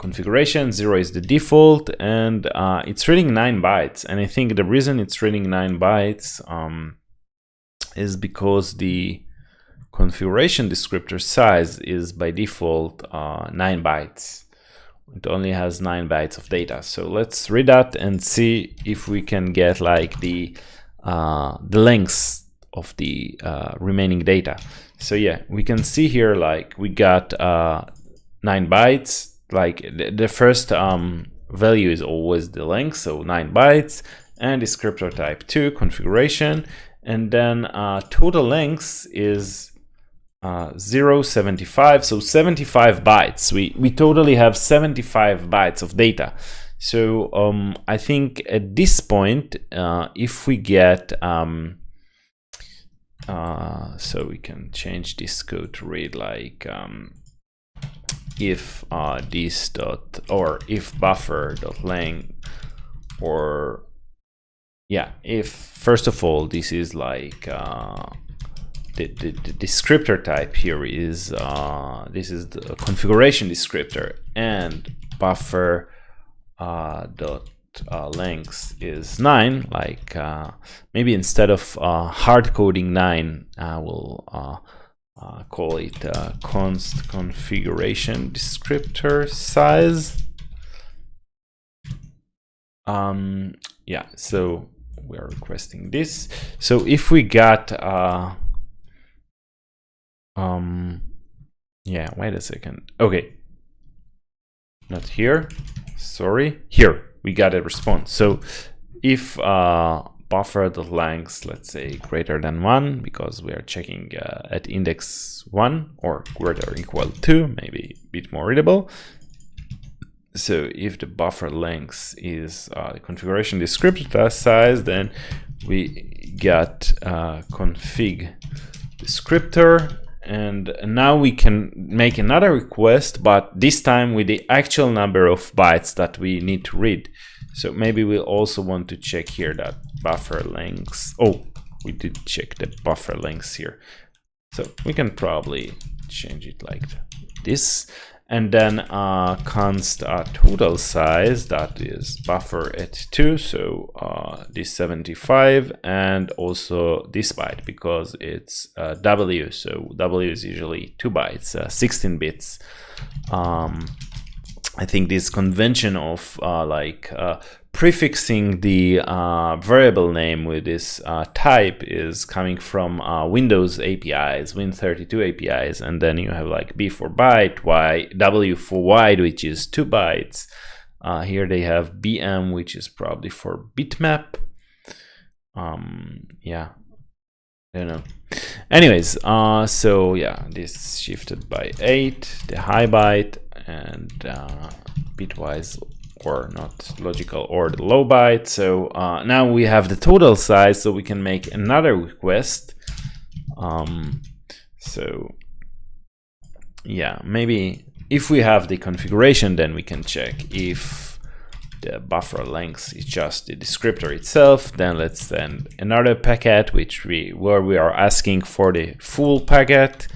configuration. 0 is the default, and it's reading 9 bytes. And I think the reason it's reading 9 bytes is because the configuration descriptor size is by default 9 bytes. It only has 9 bytes of data. So let's read that and see if we can get like the length of the remaining data. So yeah, we can see here like we got 9 bytes. Like the first value is always the length, so 9 bytes, and descriptor type 2 configuration, and then total length is 0.75, so 75 bytes. We totally have 75 bytes of data. So I think at this point, if we get so we can change this code to read like if this dot, or if buffer dot length, or yeah, if first of all this is like the descriptor type here is this is the configuration descriptor, and buffer dot length is 9, like maybe instead of hard coding 9, I will call it const configuration descriptor size. Yeah, so we are requesting this. So if we got yeah, wait a second. Okay, not here, sorry, here we got a response. So if buffer.length, let's say greater than 1, because we are checking at index 1 or greater or equal to, maybe a bit more readable. So if the buffer length is the configuration descriptor size, then we got config descriptor, and now we can make another request, but this time with the actual number of bytes that we need to read. So maybe we'll also want to check here that buffer length. Oh, we did check the buffer length here. So we can probably change it like this. And then const total size, that is buffer at 2, so this 75, and also this byte, because it's W, so W is usually 2 bytes, 16 bits. I think this convention of prefixing the variable name with this type is coming from Windows APIs, Win32 APIs, and then you have like B for byte, Y, W for wide, which is 2 bytes. Here they have BM, which is probably for bitmap. Yeah, I don't know. Anyways, so yeah, this shifted by 8, the high byte, and bitwise or not logical or the low byte. So now we have the total size, so we can make another request. So yeah, maybe if we have the configuration, then we can check if the buffer length is just the descriptor itself. Then let's send another packet where we are asking for the full packet.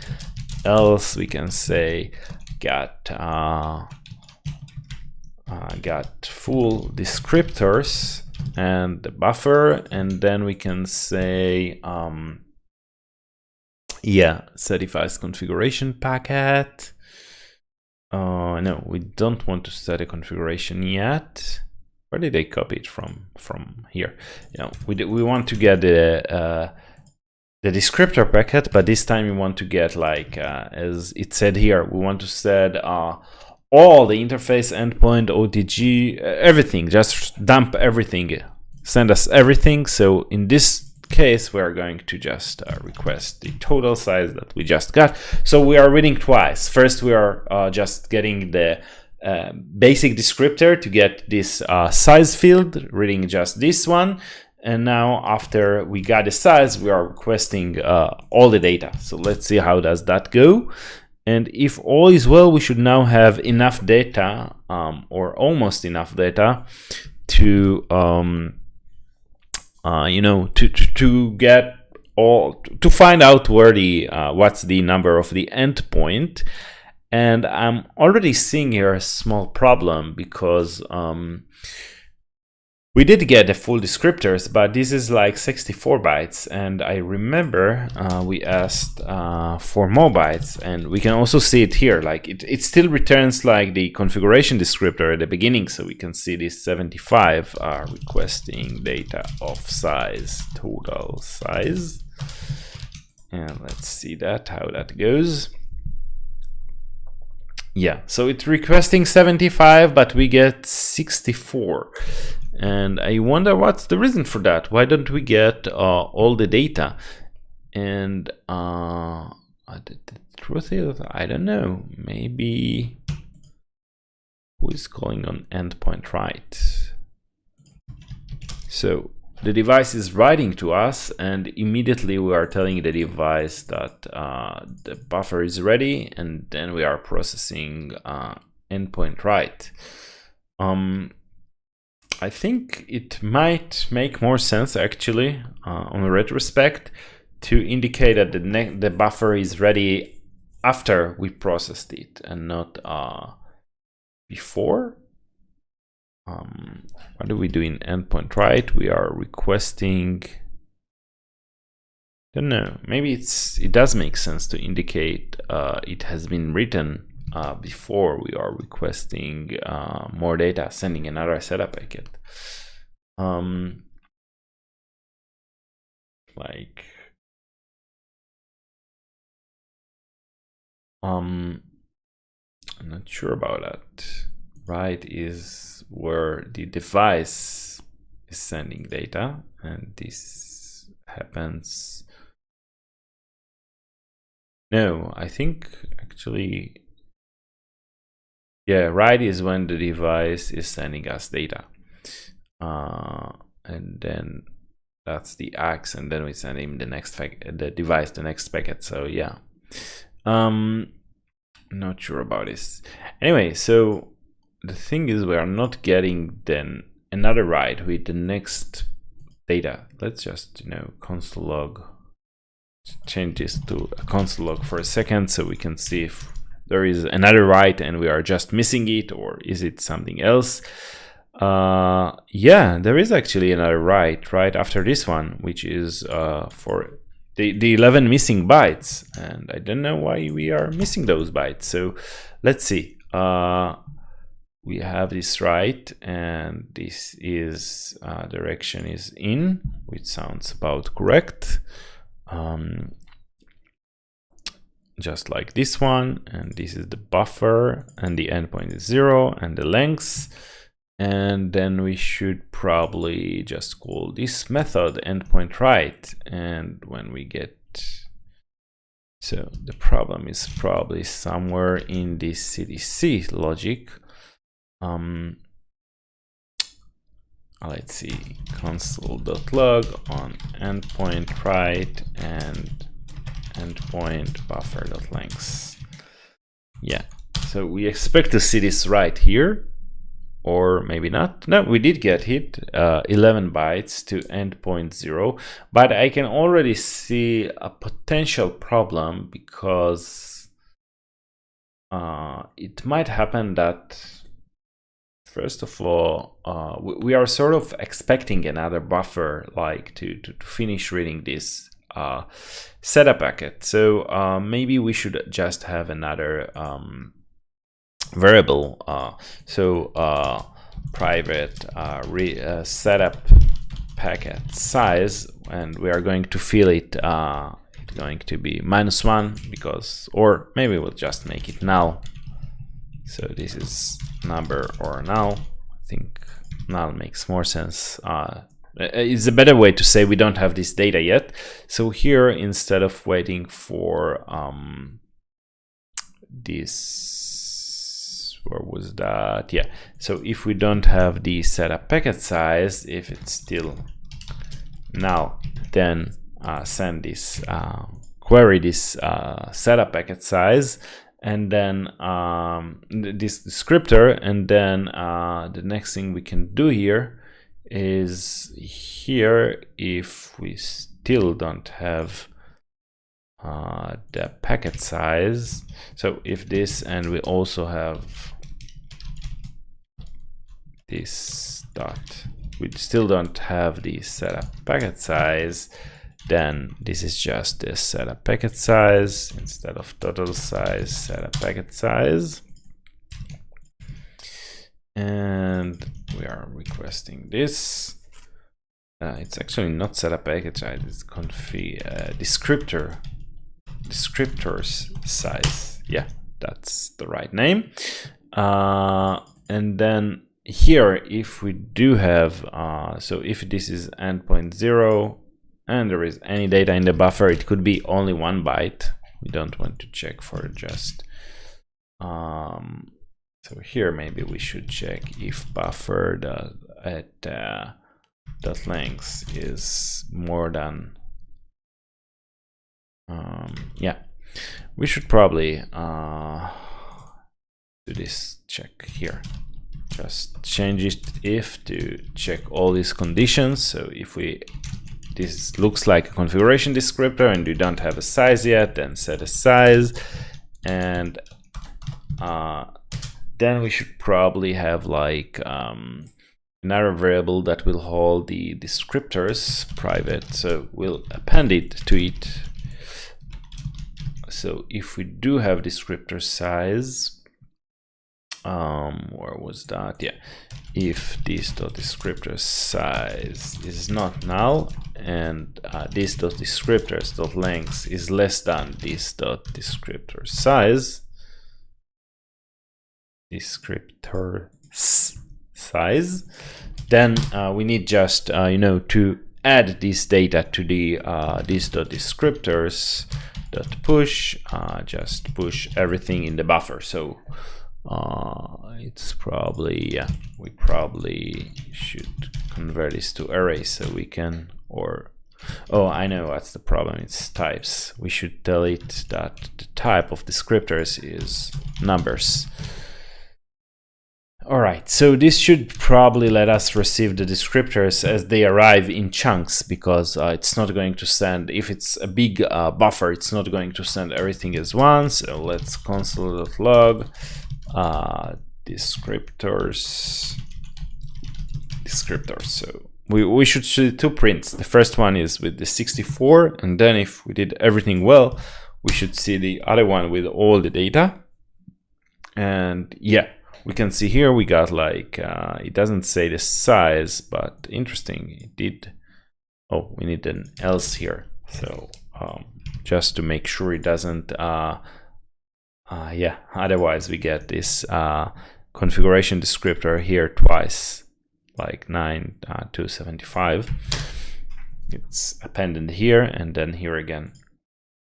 Else we can say got full descriptors and the buffer, and then we can say yeah, certifies configuration packet. No, we don't want to set a configuration yet. Where did they copy it from here? Yeah, we want to get the descriptor packet, but this time we want to get, like as it said here, we want to set all the interface, endpoint, OTG, everything. Just dump everything, send us everything. So in this case, we are going to just request the total size that we just got. So we are reading twice. First, we are just getting the basic descriptor to get this size field, reading just this one. And now after we got the size, we are requesting all the data. So let's see how does that go. And if all is well, we should now have enough data, or almost enough data, to to get all, to find out where the what's the number of the endpoint. And I'm already seeing here a small problem, because we did get the full descriptors, but this is like 64 bytes, and I remember we asked for more bytes, and we can also see it here, like it still returns like the configuration descriptor at the beginning, so we can see this 75 requesting data of size, total size, and let's see that, how that goes. Yeah, so it's requesting 75, but we get 64. And I wonder what's the reason for that. Why don't we get all the data? And the truth is, I don't know. Maybe who is calling on endpoint write? So the device is writing to us, and immediately we are telling the device that the buffer is ready, and then we are processing endpoint write. I think it might make more sense, actually, on retrospect, to indicate that the buffer is ready after we processed it and not before. What do we do in endpoint write? We are requesting, I don't know, maybe it does make sense to indicate it has been written before we are requesting more data, sending another setup packet. I'm not sure about that. Write is where the device is sending data, and this happens. No, I think actually, yeah, write is when the device is sending us data, and then that's the X, and then we send him the next the device the next packet. So yeah, not sure about this. Anyway, so the thing is, we are not getting then another write with the next data. Let's just, console log, change this to a console log for a second, so we can see if there is another write and we are just missing it, or is it something else. Yeah, there is actually another write right after this one, which is for the 11 missing bytes, and I don't know why we are missing those bytes. So let's see. We have this write, and this is direction is in, which sounds about correct. Just like this one, and this is the buffer, and the endpoint is 0, and the length. And then we should probably just call this method endpoint write, and when we get, so the problem is probably somewhere in this CDC logic. Let's see, console.log on endpoint write and endpoint buffer.length. Yeah, so we expect to see this right here, or maybe not. No, we did get hit 11 bytes to endpoint 0, but I can already see a potential problem, because it might happen that, first of all, we are sort of expecting another buffer, like to finish reading this setup packet. So maybe we should just have another variable, private setup packet size, and we are going to fill it. It's going to be -1, because, or maybe we'll just make it null. So this is number or null. I think null makes more sense. It's a better way to say we don't have this data yet. So here, instead of waiting for this, where was that? Yeah. So if we don't have the setup packet size, if it's still null, then send this query this setup packet size, and then this descriptor, and then the next thing we can do here is, here, if we still don't have the packet size, so if this, and we also have this dot, we still don't have the setup packet size, then this is just the setup packet size instead of total size, setup packet size. And we are requesting this. It's actually not setup packet size, it's descriptors size. Yeah, that's the right name. And then here, if we do have, so if this is endpoint 0, and there is any data in the buffer, it could be only 1 byte. We don't want to check for just, so here maybe we should check if buffer dot length is more than, yeah, we should probably do this check here. Just change it if to check all these conditions. So if this looks like a configuration descriptor and you don't have a size yet, then set a size, and then we should probably have like another variable that will hold the descriptors private, so we'll append it to it. So if we do have descriptor size, where was that? Yeah, if this dot descriptor size is not null, and this dot descriptors dot length is less than this dot descriptor size, descriptor size. Then we need just to add this data to the this.descriptors.push, just push everything in the buffer. So it's probably, yeah, we probably should convert this to array so we can, or oh, I know what's the problem. It's types. We should tell it that the type of descriptors is numbers. All right, so this should probably let us receive the descriptors as they arrive in chunks, because it's not going to send, if it's a big buffer, it's not going to send everything as one. So let's console.log descriptors. So we should see two prints. The first one is with the 64, and then if we did everything well, we should see the other one with all the data. And yeah, we can see here we got like, it doesn't say the size, but interesting, it did. Oh, we need an else here. So just to make sure it doesn't, yeah, otherwise we get this configuration descriptor here twice, like 9,275. It's appended here and then here again.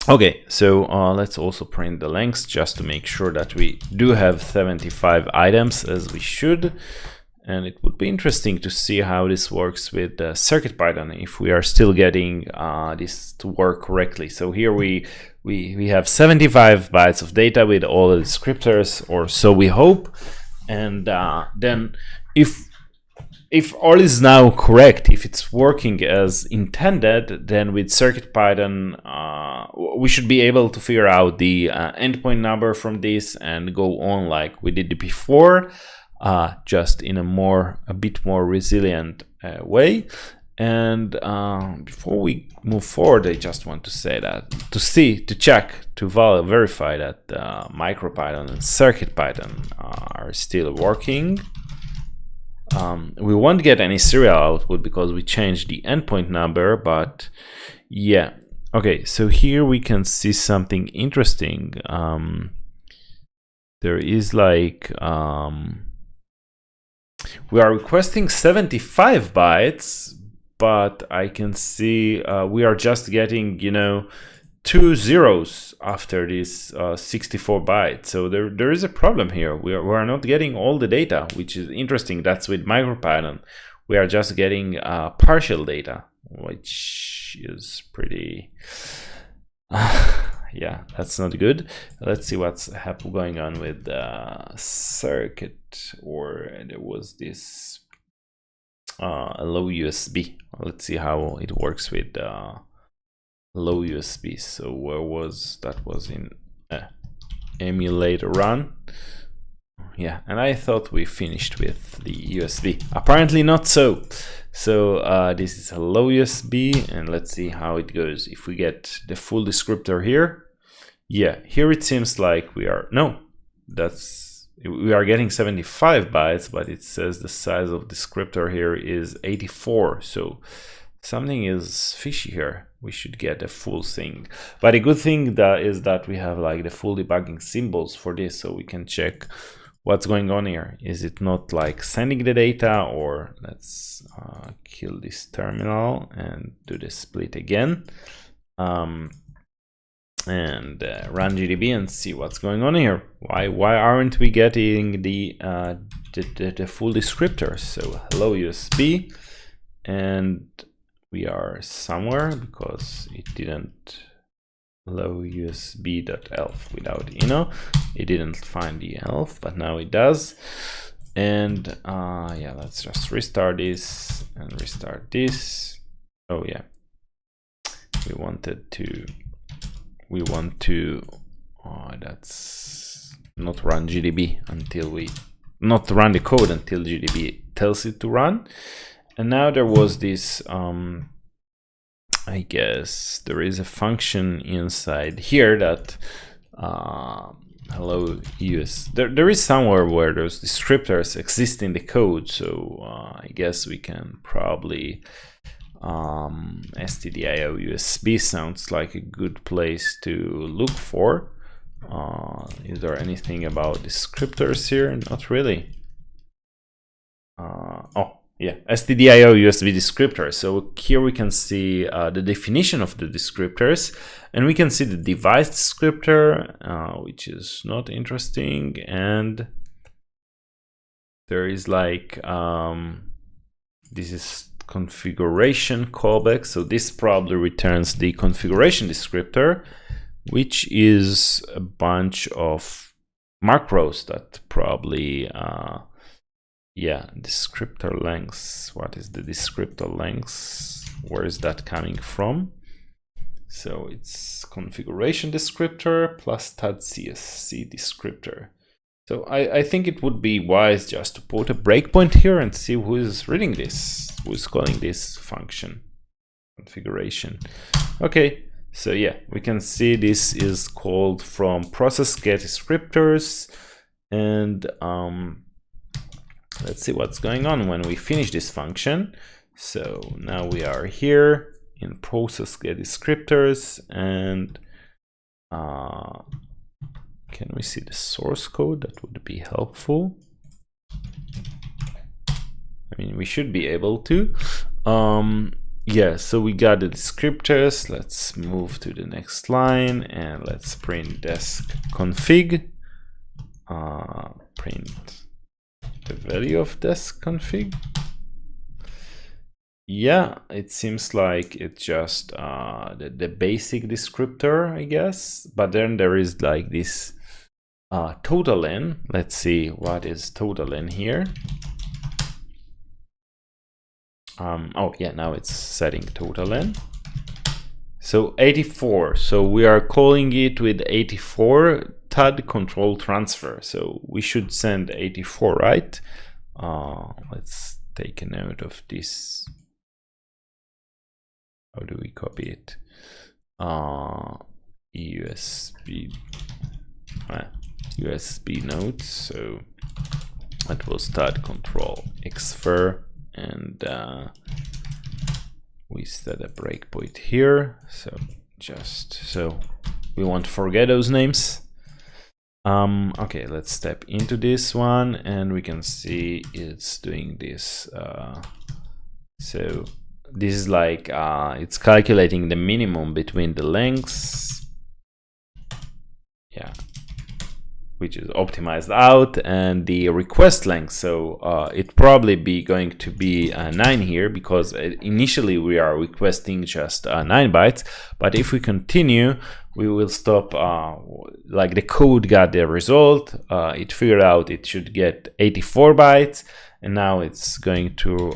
Okay, so let's also print the lengths just to make sure that we do have 75 items as we should. And it would be interesting to see how this works with CircuitPython, if we are still getting this to work correctly. So here we have 75 bytes of data with all the descriptors, or so we hope. And then if all is now correct, if it's working as intended, then with CircuitPython, we should be able to figure out the endpoint number from this and go on like we did before, just in a bit more resilient way. And before we move forward, I just want to say that to check, to verify that MicroPython and CircuitPython are still working. We won't get any serial output because we changed the endpoint number, but yeah. Okay, so here we can see something interesting. There is like, we are requesting 75 bytes, but I can see we are just getting, 2 zeros after this 64 bytes. So there is a problem here. We are not getting all the data, which is interesting. That's with MicroPython. We are just getting partial data, which is pretty, yeah, that's not good. Let's see what's going on with circuit, or there was this low USB. Let's see how it works with low USB. So where was that? Was in emulator run. Yeah, and I thought we finished with the USB. Apparently not so. So this is a low USB, and let's see how it goes. If we get the full descriptor here, yeah, here it seems like we are, no, we are getting 75 bytes, but it says the size of descriptor here is 84. So something is fishy here. We should get a full thing. But a good thing is that we have like the full debugging symbols for this, so we can check what's going on here. Is it not like sending the data? Or let's kill this terminal and do the split again, and run GDB and see what's going on here. Why aren't we getting the full descriptors? So hello USB, and we are somewhere because it didn't low usb.elf without it didn't find the elf, but now it does. And yeah, let's just restart this and restart this. Oh yeah, we want to that's not run GDB until not run the code until GDB tells it to run. And now there was this I guess there is a function inside here that hello US. There is somewhere where those descriptors exist in the code, so I guess we can probably stdio USB sounds like a good place to look for. Is there anything about descriptors here? Not really. stdio USB descriptor. So here we can see the definition of the descriptors, and we can see the device descriptor, which is not interesting, and there is like this is configuration callback. So this probably returns the configuration descriptor, which is a bunch of macros that probably descriptor length. What is the descriptor length? Where is that coming from? So it's configuration descriptor plus .csc descriptor. So I think it would be wise just to put a breakpoint here and see who is reading this, who is calling this function configuration. Okay, so yeah, we can see this is called from process get descriptors, and let's see what's going on when we finish this function. So now we are here in process get descriptors, and can we see the source code? That would be helpful. I mean, we should be able to. Yeah, so we got the descriptors. Let's move to the next line and let's print desc config. Print the value of desc config. Yeah, it seems like it's just the basic descriptor, I guess. But then there is like this total n. Let's see what is total n here. Oh yeah, now it's setting total n. So 84. So we are calling it with 84 TUD control transfer. So we should send 84, right? Let's take a note of this. How do we copy it? USB nodes. So that was TUD control xfer, and we set a breakpoint here. So just so we won't forget those names. Okay, let's step into this one, and we can see it's doing this. So this is like it's calculating the minimum between the lengths, yeah, which is optimized out, and the request length. So it probably be going to be 9 here, because initially we are requesting just 9 bytes, but if we continue we will stop. Like the code got the result, it figured out it should get 84 bytes, and now it's going to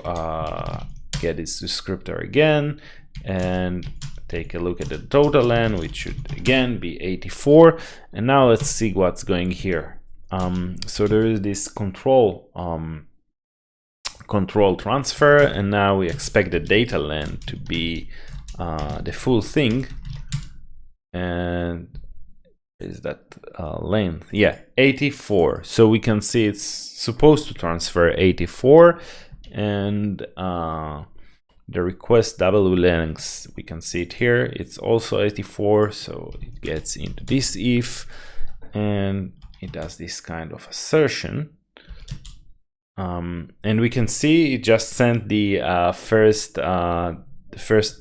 get its descriptor again and take a look at the total n, which should again be 84. And now let's see what's going here. So there is this control transfer, and now we expect the data length to be the full thing. And is that length? Yeah, 84. So we can see it's supposed to transfer 84, and the request W length, we can see it here, it's also 84, so it gets into this if, and it does this kind of assertion. And we can see it just sent the first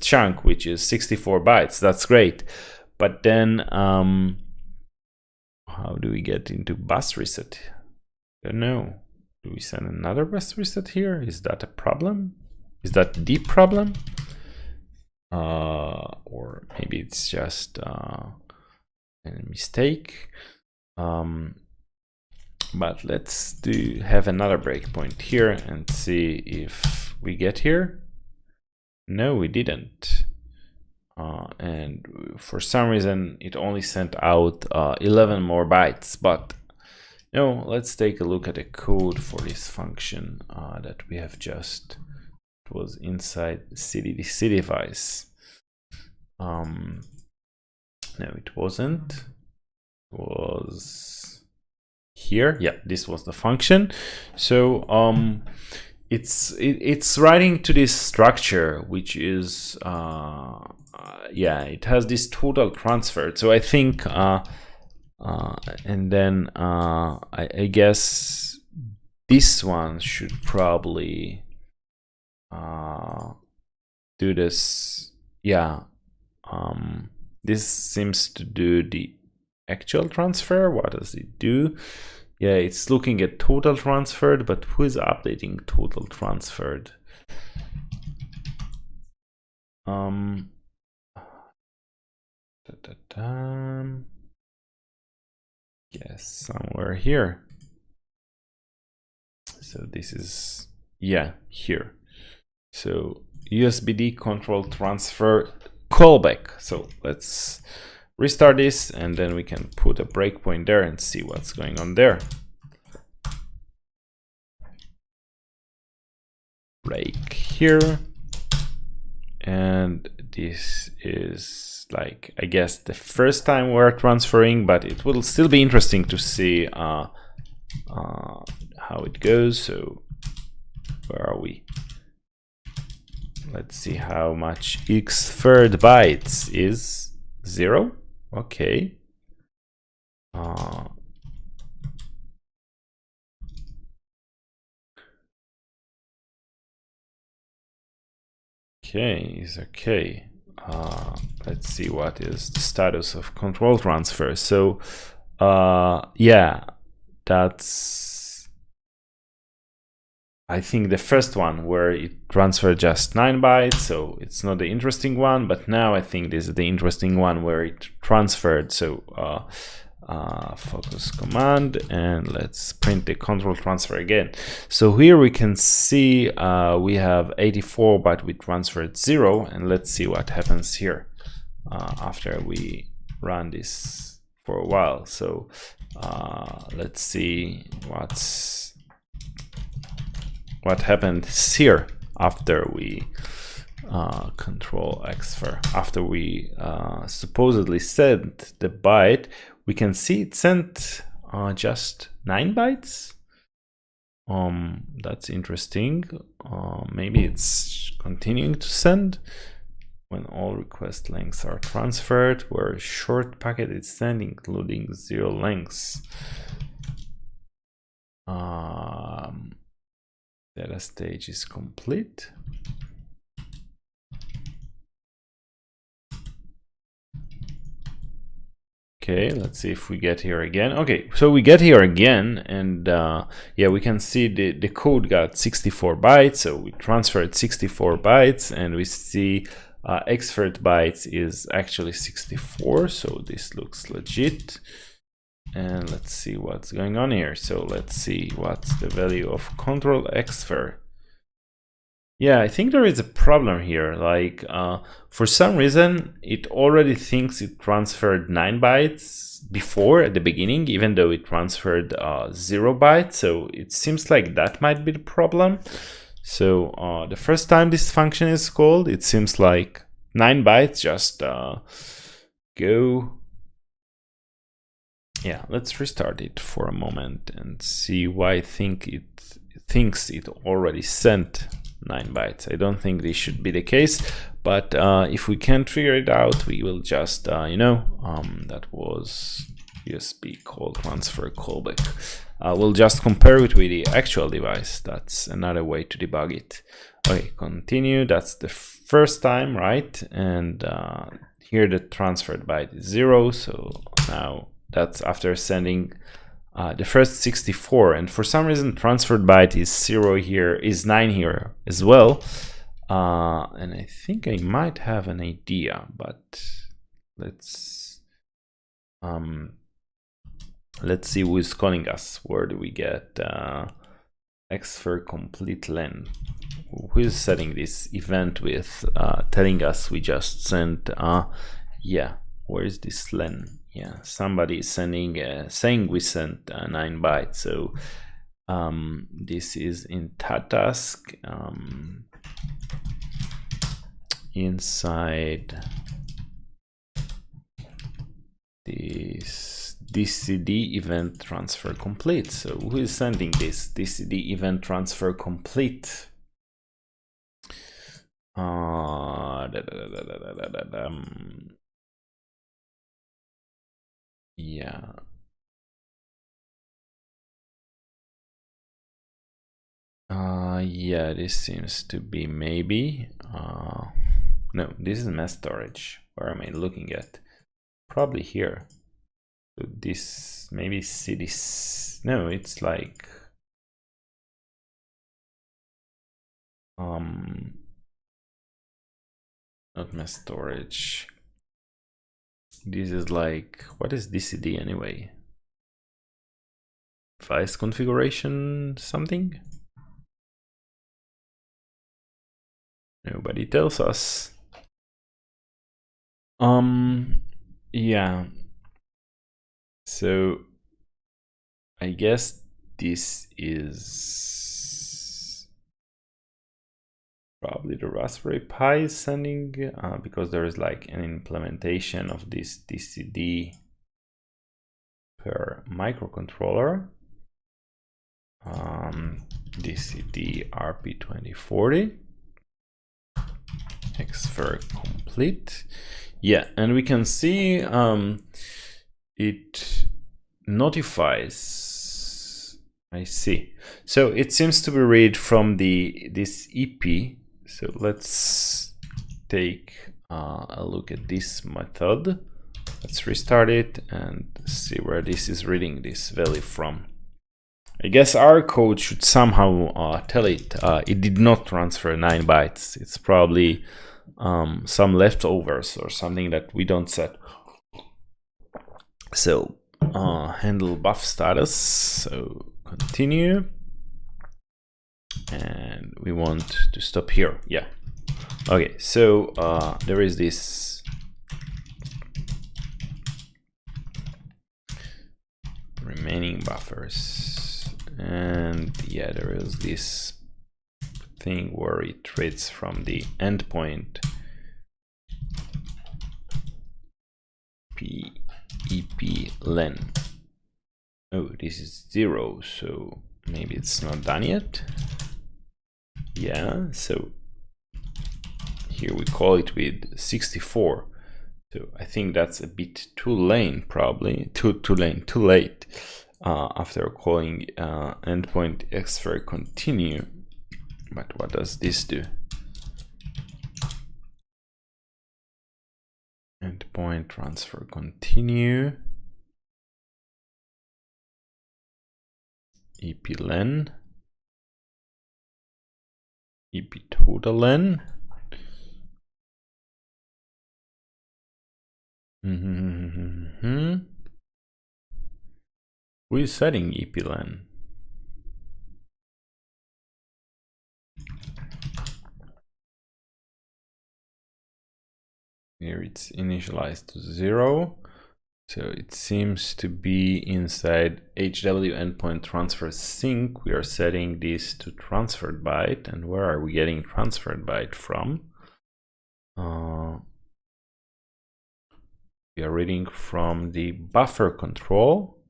chunk, which is 64 bytes. That's great. But then how do we get into bus reset? I don't know. Do we send another bus reset here? Is that a problem? Is that the problem? Or maybe it's just a mistake. But let's have another breakpoint here and see if we get here. No, we didn't. And for some reason it only sent out 11 more bytes. But no, let's take a look at the code for this function that we have just. It was inside the CDC device. No, it wasn't. It was here. Yeah, this was the function. So it's writing to this structure, which is yeah, it has this total transfer. So I think and then I guess this one should probably do this. Yeah, this seems to do the actual transfer. What does it do? Yeah, it's looking at total transferred, but who is updating total transferred? Yes, somewhere here. So this is, yeah, here. So USB control transfer callback. So let's restart this, and then we can put a breakpoint there and see what's going on there. Break here. And this is like, I guess, the first time we're transferring, but it will still be interesting to see how it goes. So where are we? Let's see how much x third bytes is 0. Okay. Okay, is okay. Let's see what is the status of control transfer. So yeah, that's, I think, the first one where it transferred just 9 bytes, so it's not the interesting one. But now I think this is the interesting one where it transferred. So focus command, and let's print the control transfer again. So here we can see we have 84, but we transferred 0, and let's see what happens here after we run this for a while. So let's see what happened here after we control XFIR. After we supposedly sent the byte, we can see it sent just 9 bytes. That's interesting. Maybe it's continuing to send when all request lengths are transferred, where short packet is sent, including 0 lengths. Data stage is complete. Okay, let's see if we get here again. Okay, so we get here again, and yeah, we can see the code got 64 bytes, so we transferred 64 bytes, and we see XFIR bytes is actually 64, so this looks legit. And let's see what's going on here. So let's see what's the value of control XFIR. Yeah, I think there is a problem here. Like for some reason, it already thinks it transferred 9 bytes before at the beginning, even though it transferred 0 bytes. So it seems like that might be the problem. So the first time this function is called, it seems like 9 bytes just go. Yeah, let's restart it for a moment and see why it thinks it already sent 9 bytes. I don't think this should be the case, but if we can figure it out, we will just, that was USB call transfer callback. We'll just compare it with the actual device. That's another way to debug it. Okay, continue. That's the first time, right? And here the transferred byte is 0. So now that's after sending the first 64, and for some reason transferred byte is 0 here, is 9 here as well. And I think I might have an idea, but let's see who is calling us. Where do we get XFIR complete len? Who is setting this event with telling us we just sent yeah, where is this len? Yeah, somebody is sending saying we sent 9 bytes. So this is in Task inside this DCD event transfer complete. So who is sending this DCD event transfer complete? Yeah. Yeah, this seems to be maybe. No, this is mass storage. Where am I looking at? Probably here. So this maybe CDC. No, it's like not mass storage. This is like, what is DCD anyway? Device configuration something? Nobody tells us. Yeah. So I guess this is probably the Raspberry Pi sending, because there is like an implementation of this DCD per microcontroller. DCD RP2040 Xfer complete. Yeah, and we can see it notifies. I see. So it seems to be read from this EP. So let's take a look at this method. Let's restart it and see where this is reading this value from. I guess our code should somehow tell it it did not transfer 9 bytes. It's probably some leftovers or something that we don't set. So handle buff status. So continue. And we want to stop here. Yeah. Okay, so there is this remaining buffers. And yeah, there is this thing where it reads from the endpoint EP len. Oh, this is 0, so maybe it's not done yet. Yeah, so here we call it with 64. So I think that's a bit too late, probably too late. After calling endpoint xfer continue. But what does this do? Endpoint transfer continue. EP-len. EP-total-len. Who is setting EP-len? Here it's initialized to 0. So it seems to be inside HW endpoint transfer sync. We are setting this to transferred byte. And where are we getting transferred byte from? We are reading from the buffer control.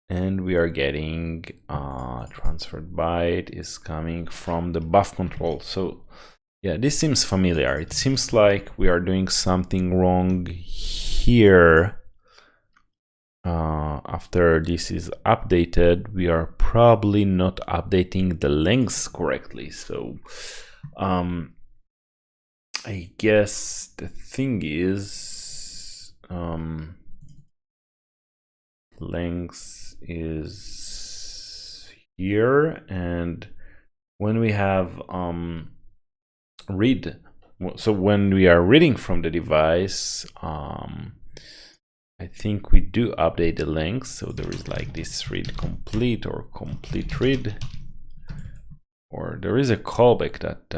And we are getting transferred byte is coming from the buff control. So yeah, this seems familiar. It seems like we are doing something wrong here. After this is updated, we are probably not updating the lengths correctly. So I guess the thing is length is here, and when we have read, so when we are reading from the device, I think we do update the length. So there is like this read complete or complete read, or there is a callback that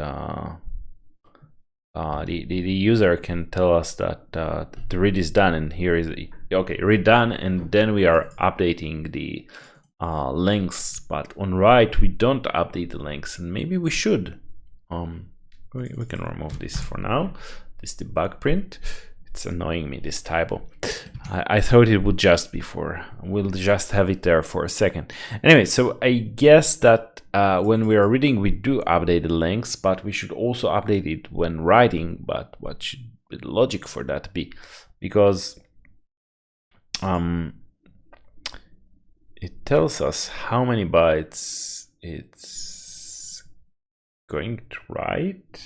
the user can tell us that the read is done, and here is okay, read done, and then we are updating the lengths. But on write we don't update the lengths, and maybe we should. We can remove this for now. This debug print. It's annoying me, this typo. I thought it would just be for, we'll just have it there for a second. Anyway, so I guess that when we are reading, we do update the lengths, but we should also update it when writing. But what should the logic for that be? Because it tells us how many bytes it's going to write.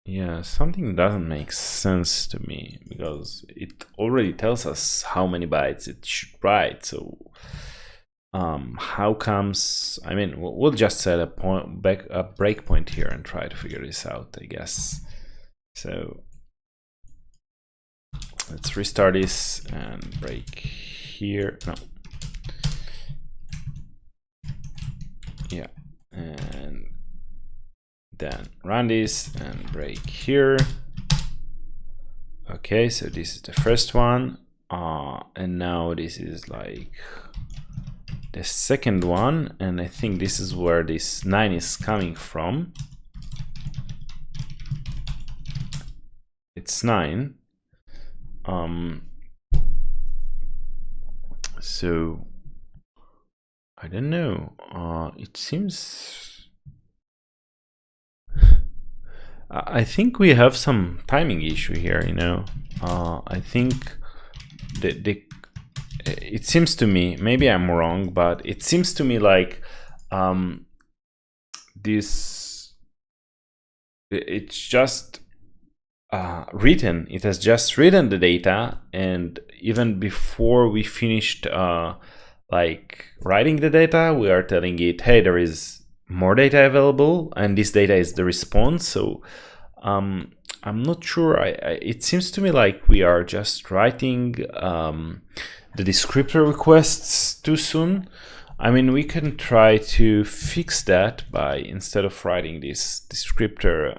Yeah, something doesn't make sense to me because it already tells us how many bytes it should write. So how comes, I mean, we'll just set a breakpoint here and try to figure this out, I guess. So let's restart this and break here. No. Yeah, and then run this and break here. Okay, so this is the first one, and now this is like the second one, and I think this is where this 9 is coming from. It's 9. So I don't know. It seems I think we have some timing issue here, you know. I think it seems to me, maybe I'm wrong, but it seems to me like it's just written. It has just written the data, and even before we finished like writing the data, we are telling it, hey, there is more data available, and this data is the response. So I'm not sure. It seems to me like we are just writing the descriptor requests too soon. I mean, we can try to fix that by, instead of writing this descriptor,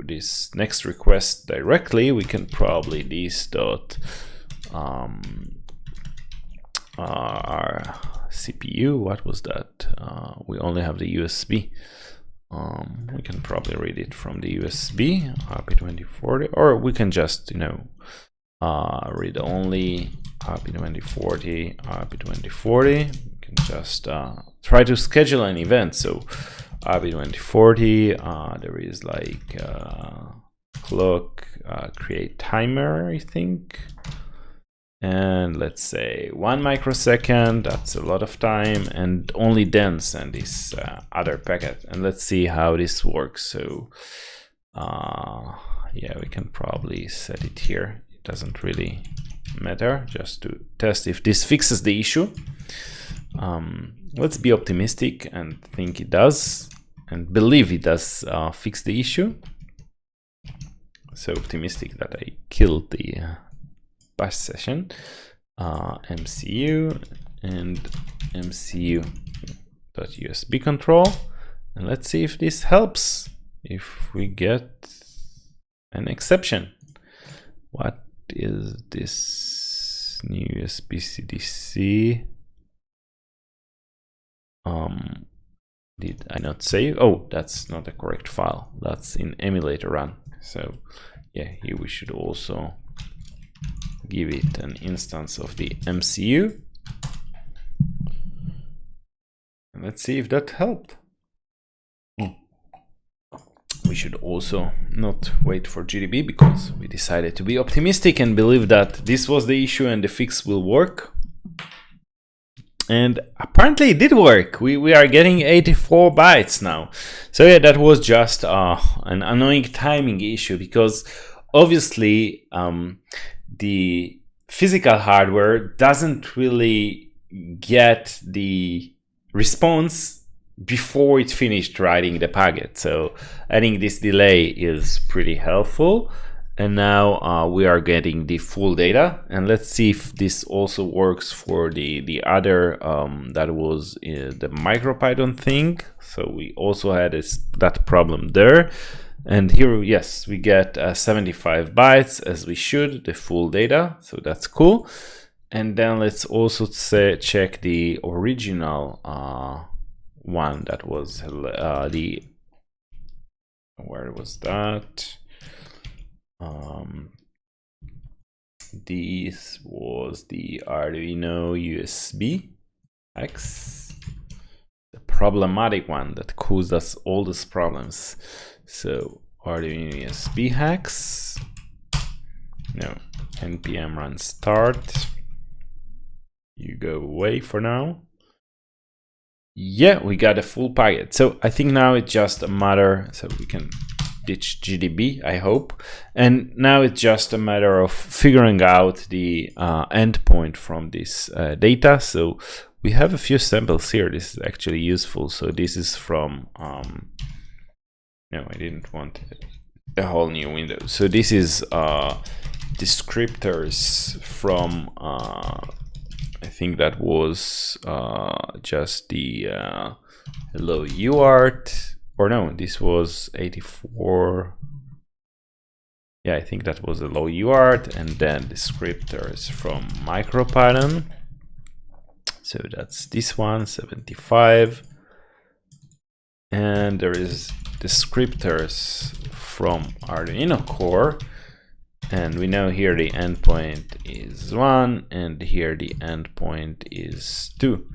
this next request directly, we can probably this dot our CPU. What was that? We only have the USB. We can probably read it from the USB RP2040, or we can just, you know, read only RP2040, RP2040. We can just try to schedule an event. So RP2040, there is like clock, create timer, I think. And let's say 1 microsecond, that's a lot of time, and only then send this other packet. And let's see how this works. So yeah, we can probably set it here. It doesn't really matter, just to test if this fixes the issue. Let's be optimistic and think it does, and believe it does fix the issue. So optimistic that I killed the bash session. MCU and MCU.USB control, and let's see if this helps, if we get an exception. What is this new USB CDC? Did I not save? Oh, that's not the correct file. That's in Emulator run. So yeah, here we should also give it an instance of the MCU. And let's see if that helped. We should also not wait for GDB because we decided to be optimistic and believe that this was the issue and the fix will work. And apparently it did work. We are getting 84 bytes now. So yeah, that was just an annoying timing issue, because obviously the physical hardware doesn't really get the response before it finished writing the packet. So adding this delay is pretty helpful. And now we are getting the full data. And let's see if this also works for the other, that was the MicroPython thing. So we also had that problem there. And here, yes, we get 75 bytes as we should, the full data. So that's cool. And then let's also check the original one that was where was that? This was the Arduino USB X, the problematic one that caused us all these problems. So Arduino USB hacks, no, npm run start, you go away for now, yeah, we got a full packet. So I think now it's just a matter, so we can ditch GDB, I hope. And now it's just a matter of figuring out the endpoint from this data. So we have a few samples here. This is actually useful. So this is from, no, I didn't want a whole new window. So this is descriptors from, I think that was just the hello UART, or no, this was 84. Yeah, I think that was a low UART, and then descriptors from MicroPython. So that's this one, 75. And there is descriptors from Arduino Core. And we know here the endpoint is 1, and here the endpoint is 2.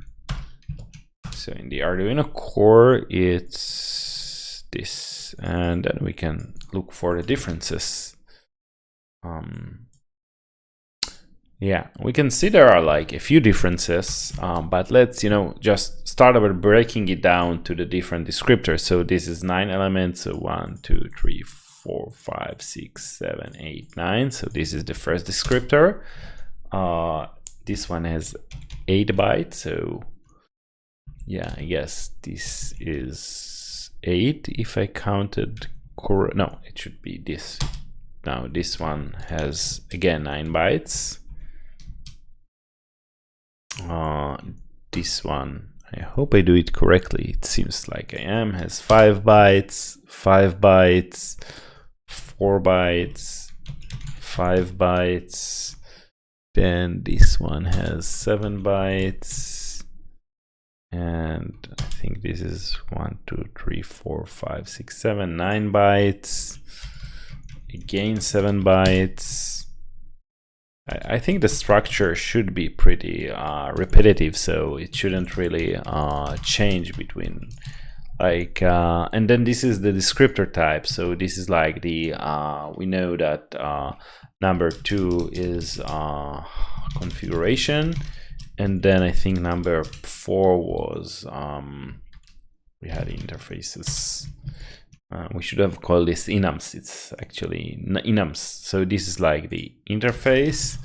So in the Arduino Core, it's this, and then we can look for the differences. Yeah, we can see there are like a few differences, but let's, just start by breaking it down to the different descriptors. So this is 9 elements, so 1, 2, 3, 4, 5, 6, 7, 8, 9. So this is the first descriptor. This one has 8 bytes, so yeah, I guess this is 8 if I counted correct. No, it should be this. Now this one has again 9 bytes. This one, I hope I do it correctly. It seems like I am. Has 5 bytes, 5 bytes, 4 bytes, 5 bytes. Then this one has 7 bytes. And I think this is 1, 2, 3, 4, 5, 6, 7, 9 bytes. Again, 7 bytes. I think the structure should be pretty repetitive, so it shouldn't really change between like, and then this is the descriptor type. So this is like the, we know that number 2 is configuration, and then I think number 4 was, we had interfaces. We should have called this enums. It's actually enums. So this is like the interface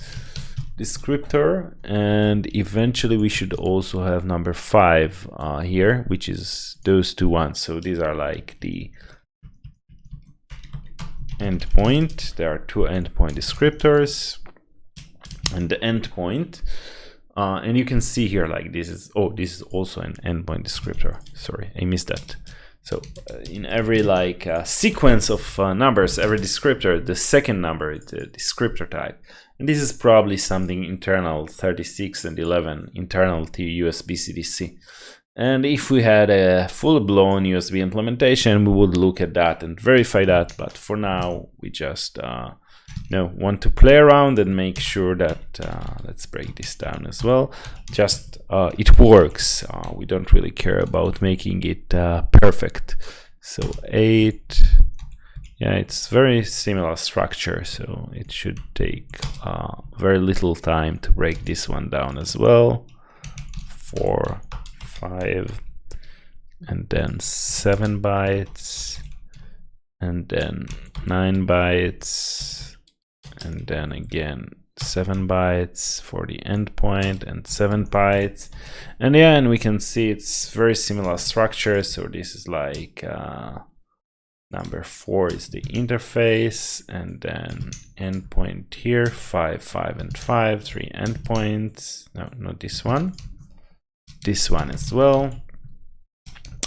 descriptor, and eventually we should also have number 5 here, which is those two ones. So these are like the endpoint. There are 2 endpoint descriptors, and the endpoint. And you can see here, like this is, oh, this is also an endpoint descriptor. Sorry, I missed that. So in every like sequence of numbers, every descriptor, the second number is the descriptor type. And this is probably something internal, 36 and 11, internal to USB CDC. And if we had a full-blown USB implementation, we would look at that and verify that. But for now, we just want to play around and make sure that, let's break this down as well, just it works. We don't really care about making it perfect. So 8, yeah, it's very similar structure, so it should take very little time to break this one down as well. 4, 5, and then 7 bytes, and then 9 bytes, and then again 7 bytes for the endpoint and 7 bytes. And yeah, and we can see it's very similar structure. So this is like number 4 is the interface, and then endpoint here, 5, 5, and 5, 3 endpoints. No, not this one. This one as well.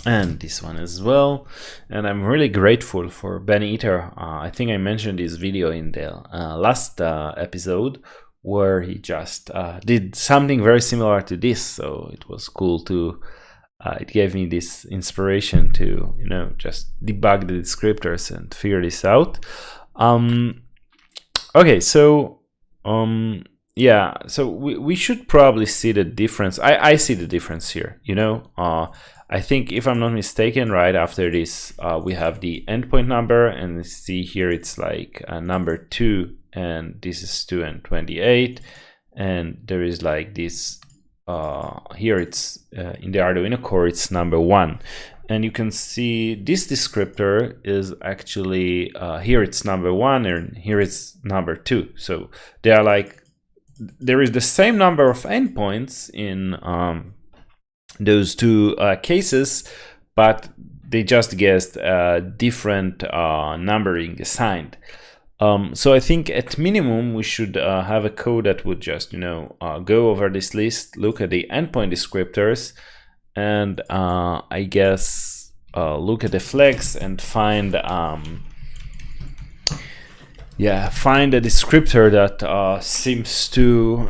And this one as well. And I'm really grateful for Ben Eater. I think I mentioned this video in the last episode, where he just did something very similar to this. So it was cool to, it gave me this inspiration to, just debug the descriptors and figure this out. Okay, so yeah, so we should probably see the difference. I see the difference here, I think, if I'm not mistaken, right after this, we have the endpoint number, and see here it's like number 2, and this is 2 and 28, and there is like this here it's in the Arduino Core, it's number 1. And you can see this descriptor is actually, here it's number 1 and here it's number 2. So they are like, there is the same number of endpoints in those two cases, but they just guessed different numbering assigned. So I think at minimum we should have a code that would just, go over this list, look at the endpoint descriptors, and I guess look at the flags and find find a descriptor that seems to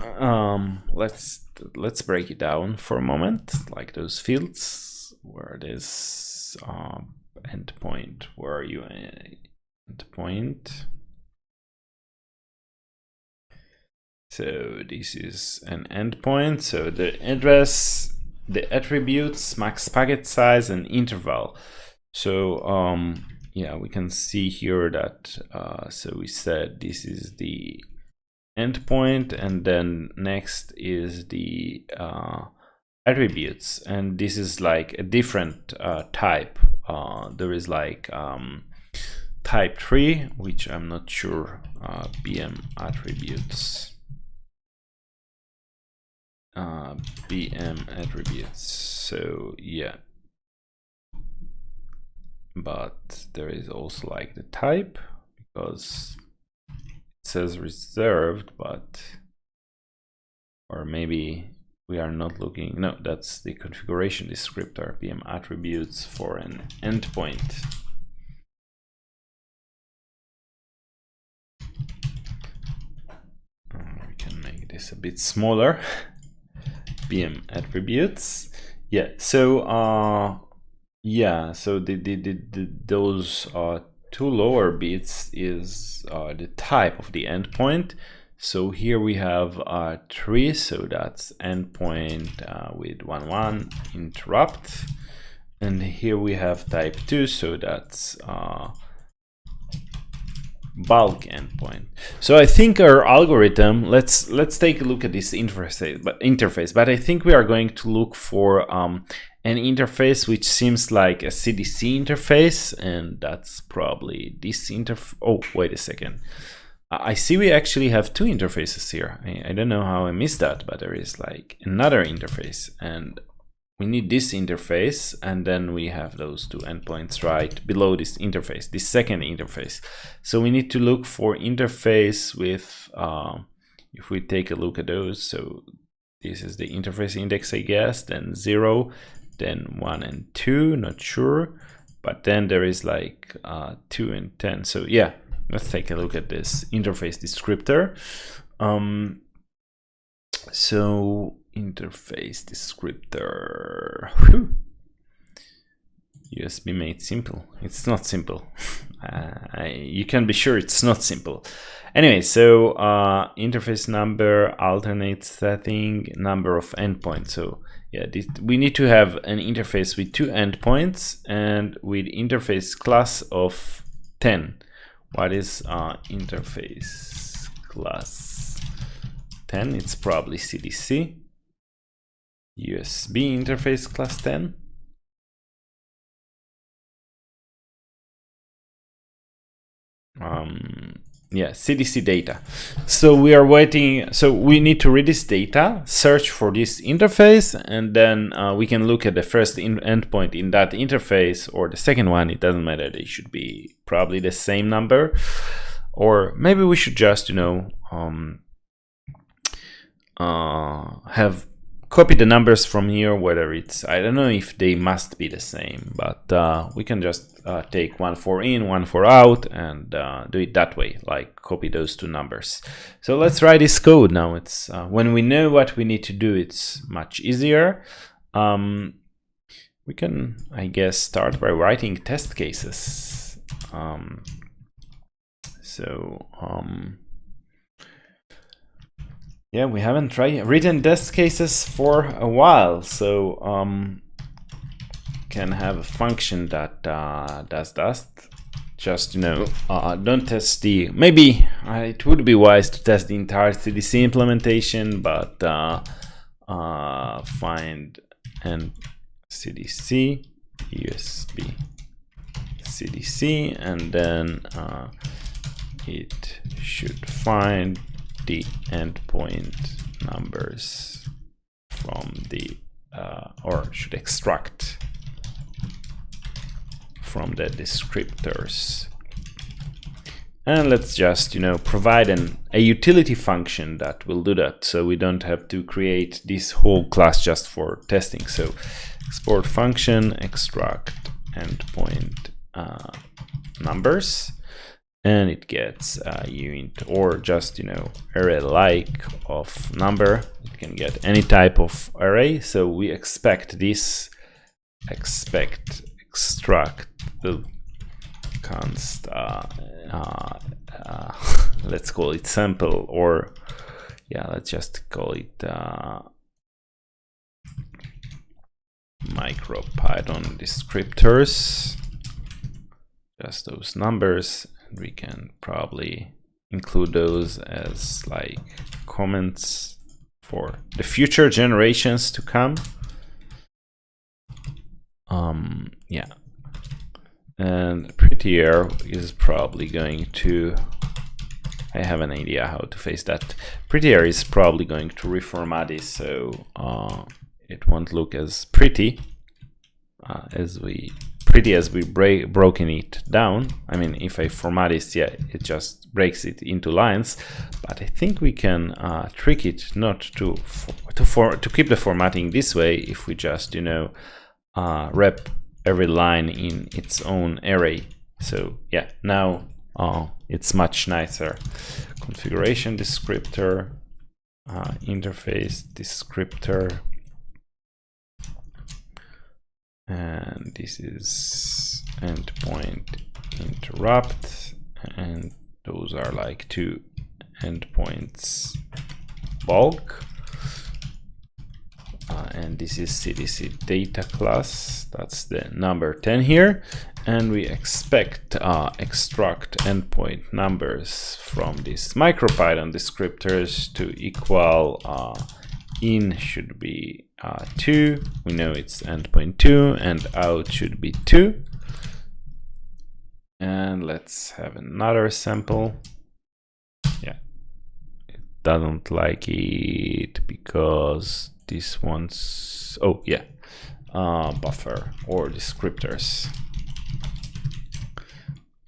let's break it down for a moment, like those fields where this endpoint, where are you, endpoint. So this is an endpoint, so the address, the attributes, max packet size, and interval. So we can see here that so we said this is the endpoint, and then next is the attributes, and this is like a different type. There is like type 3, which I'm not sure, BM attributes. BM attributes, so yeah, but there is also like the type, because it says reserved, but or maybe we are not looking, no, that's the configuration descriptor, BM attributes for an endpoint. We can make this a bit smaller. BM attributes, so those two lower bits is the type of the endpoint. So here we have 3, so that's endpoint with 1 interrupt, and here we have type 2, so that's bulk endpoint. So I think our algorithm, let's take a look at this interface, but I think we are going to look for an interface which seems like a CDC interface, and that's probably this interface. Oh, wait a second, I see we actually have 2 interfaces here. I don't know how I missed that, but there is like another interface, and we need this interface, and then we have those 2 endpoints right below this interface, this second interface. So we need to look for interface with, if we take a look at those, so this is the interface index, I guess, then 0, then 1 and 2, not sure, but then there is like 2 and 10. So yeah, let's take a look at this interface descriptor. So interface descriptor, USB made simple. It's not simple. You can be sure it's not simple. Anyway, so interface number, alternate setting, number of endpoints. So yeah, we need to have an interface with 2 endpoints and with interface class of 10. What is interface class 10? It's probably CDC. USB interface class 10. Yeah, CDC data. So we are waiting, so we need to read this data, search for this interface, and then we can look at the first endpoint in that interface, or the second one, it doesn't matter, they should be probably the same number. Or maybe we should just, have copy the numbers from here, whether it's, I don't know if they must be the same, but we can just take 1 for in, 1 for out, and do it that way, like copy those 2 numbers. So let's write this code now. It's when we know what we need to do, it's much easier. We can, I guess, start by writing test cases. Yeah, we haven't written test cases for a while, so can have a function that does that. Just don't test the. Maybe it would be wise to test the entire CDC implementation, but find and CDC USB CDC, and then it should find the endpoint numbers from the or should extract from the descriptors. And let's just, you know, provide a utility function that will do that, so we don't have to create this whole class just for testing. So export function extract endpoint numbers, and it gets uint or just, you know, array like of number. It can get any type of array. So we expect this extract the const let's call it sample, or yeah, let's just call it MicroPython descriptors, just those numbers. And we can probably include those as like comments for the future generations to come. Yeah, and prettier is probably going to, I have an idea how to face that. Prettier is probably going to reformat this, so it won't look as pretty as we broken it down. I mean, if I format this, yeah, it just breaks it into lines. But I think we can trick it not to keep the formatting this way if we just, you know, wrap every line in its own array. So yeah, now it's much nicer. Configuration descriptor, interface descriptor, and this is endpoint interrupt, and those are like two endpoints bulk. And this is CDC data class, that's the number 10 here, and we expect extract endpoint numbers from these MicroPython descriptors to equal in should be 2, we know it's endpoint 2, and out should be 2. And let's have another sample. Yeah, it doesn't like it because this one's, oh yeah, buffer or descriptors.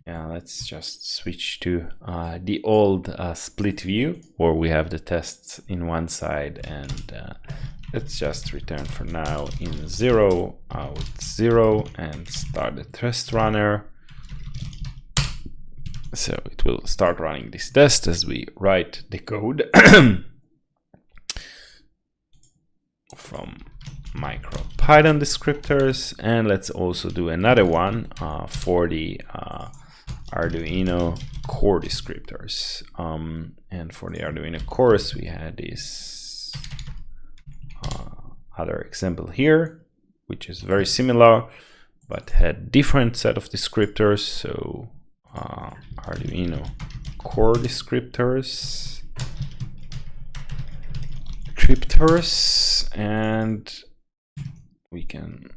Yeah, let's just switch to the old split view, where we have the tests in one side, and let's just return for now in 0, out 0, and start the test runner. So it will start running this test as we write the code from MicroPython descriptors. And let's also do another one for the Arduino Core descriptors. And for the Arduino cores, we had this other example here, which is very similar, but had different set of descriptors. So Arduino Core descriptors, and we can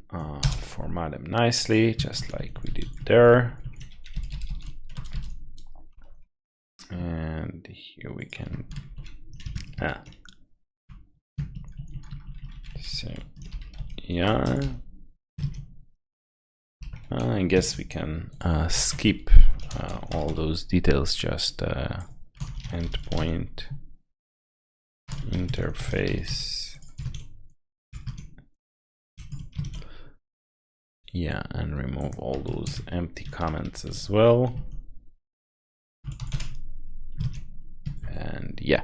format them nicely, just like we did there. And here we can so yeah, I guess we can skip all those details, just endpoint interface, yeah, and remove all those empty comments as well. And yeah,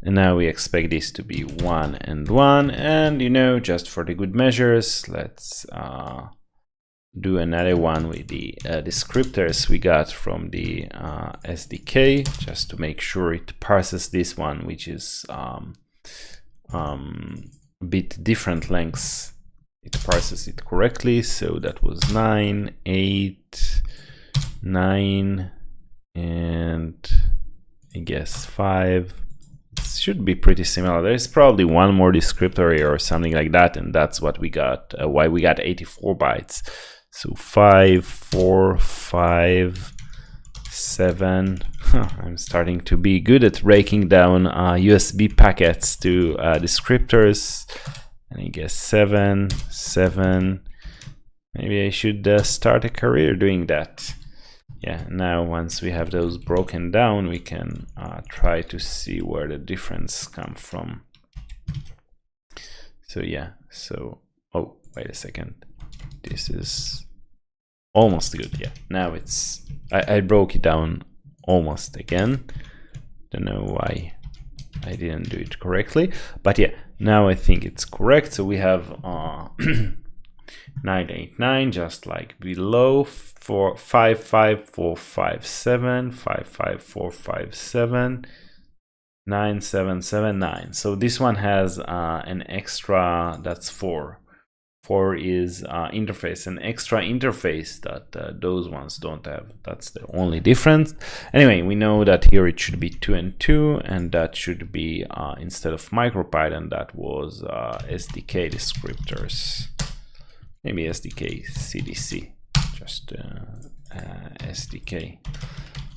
and now we expect this to be 1 and 1, and you know, just for the good measures, let's do another one with the descriptors we got from the SDK, just to make sure it parses this one, which is a bit different lengths. It parses it correctly. So that was 9, 8, 9, and I guess 5. It should be pretty similar. There's probably one more descriptor here or something like that, and that's what we got, why we got 84 bytes. So 5, 4, 5, 7. I'm starting to be good at breaking down USB packets to descriptors. And I guess 7, 7. Maybe I should start a career doing that. Yeah, now once we have those broken down, we can try to see where the difference comes from. So yeah, so, oh, wait a second. This is almost good. Yeah, now it's, I broke it down almost again. Don't know why I didn't do it correctly, but yeah, now I think it's correct. So we have 989 just like below, 4 5 5 4 5 7 5 5 4 5 7 9 7 7 9. So this one has an extra, that's 4. 4 is interface, an extra interface that those ones don't have. That's the only difference. Anyway, we know that here it should be 2 and 2, and that should be instead of MicroPython, that was SDK descriptors. Maybe SDK CDC, just SDK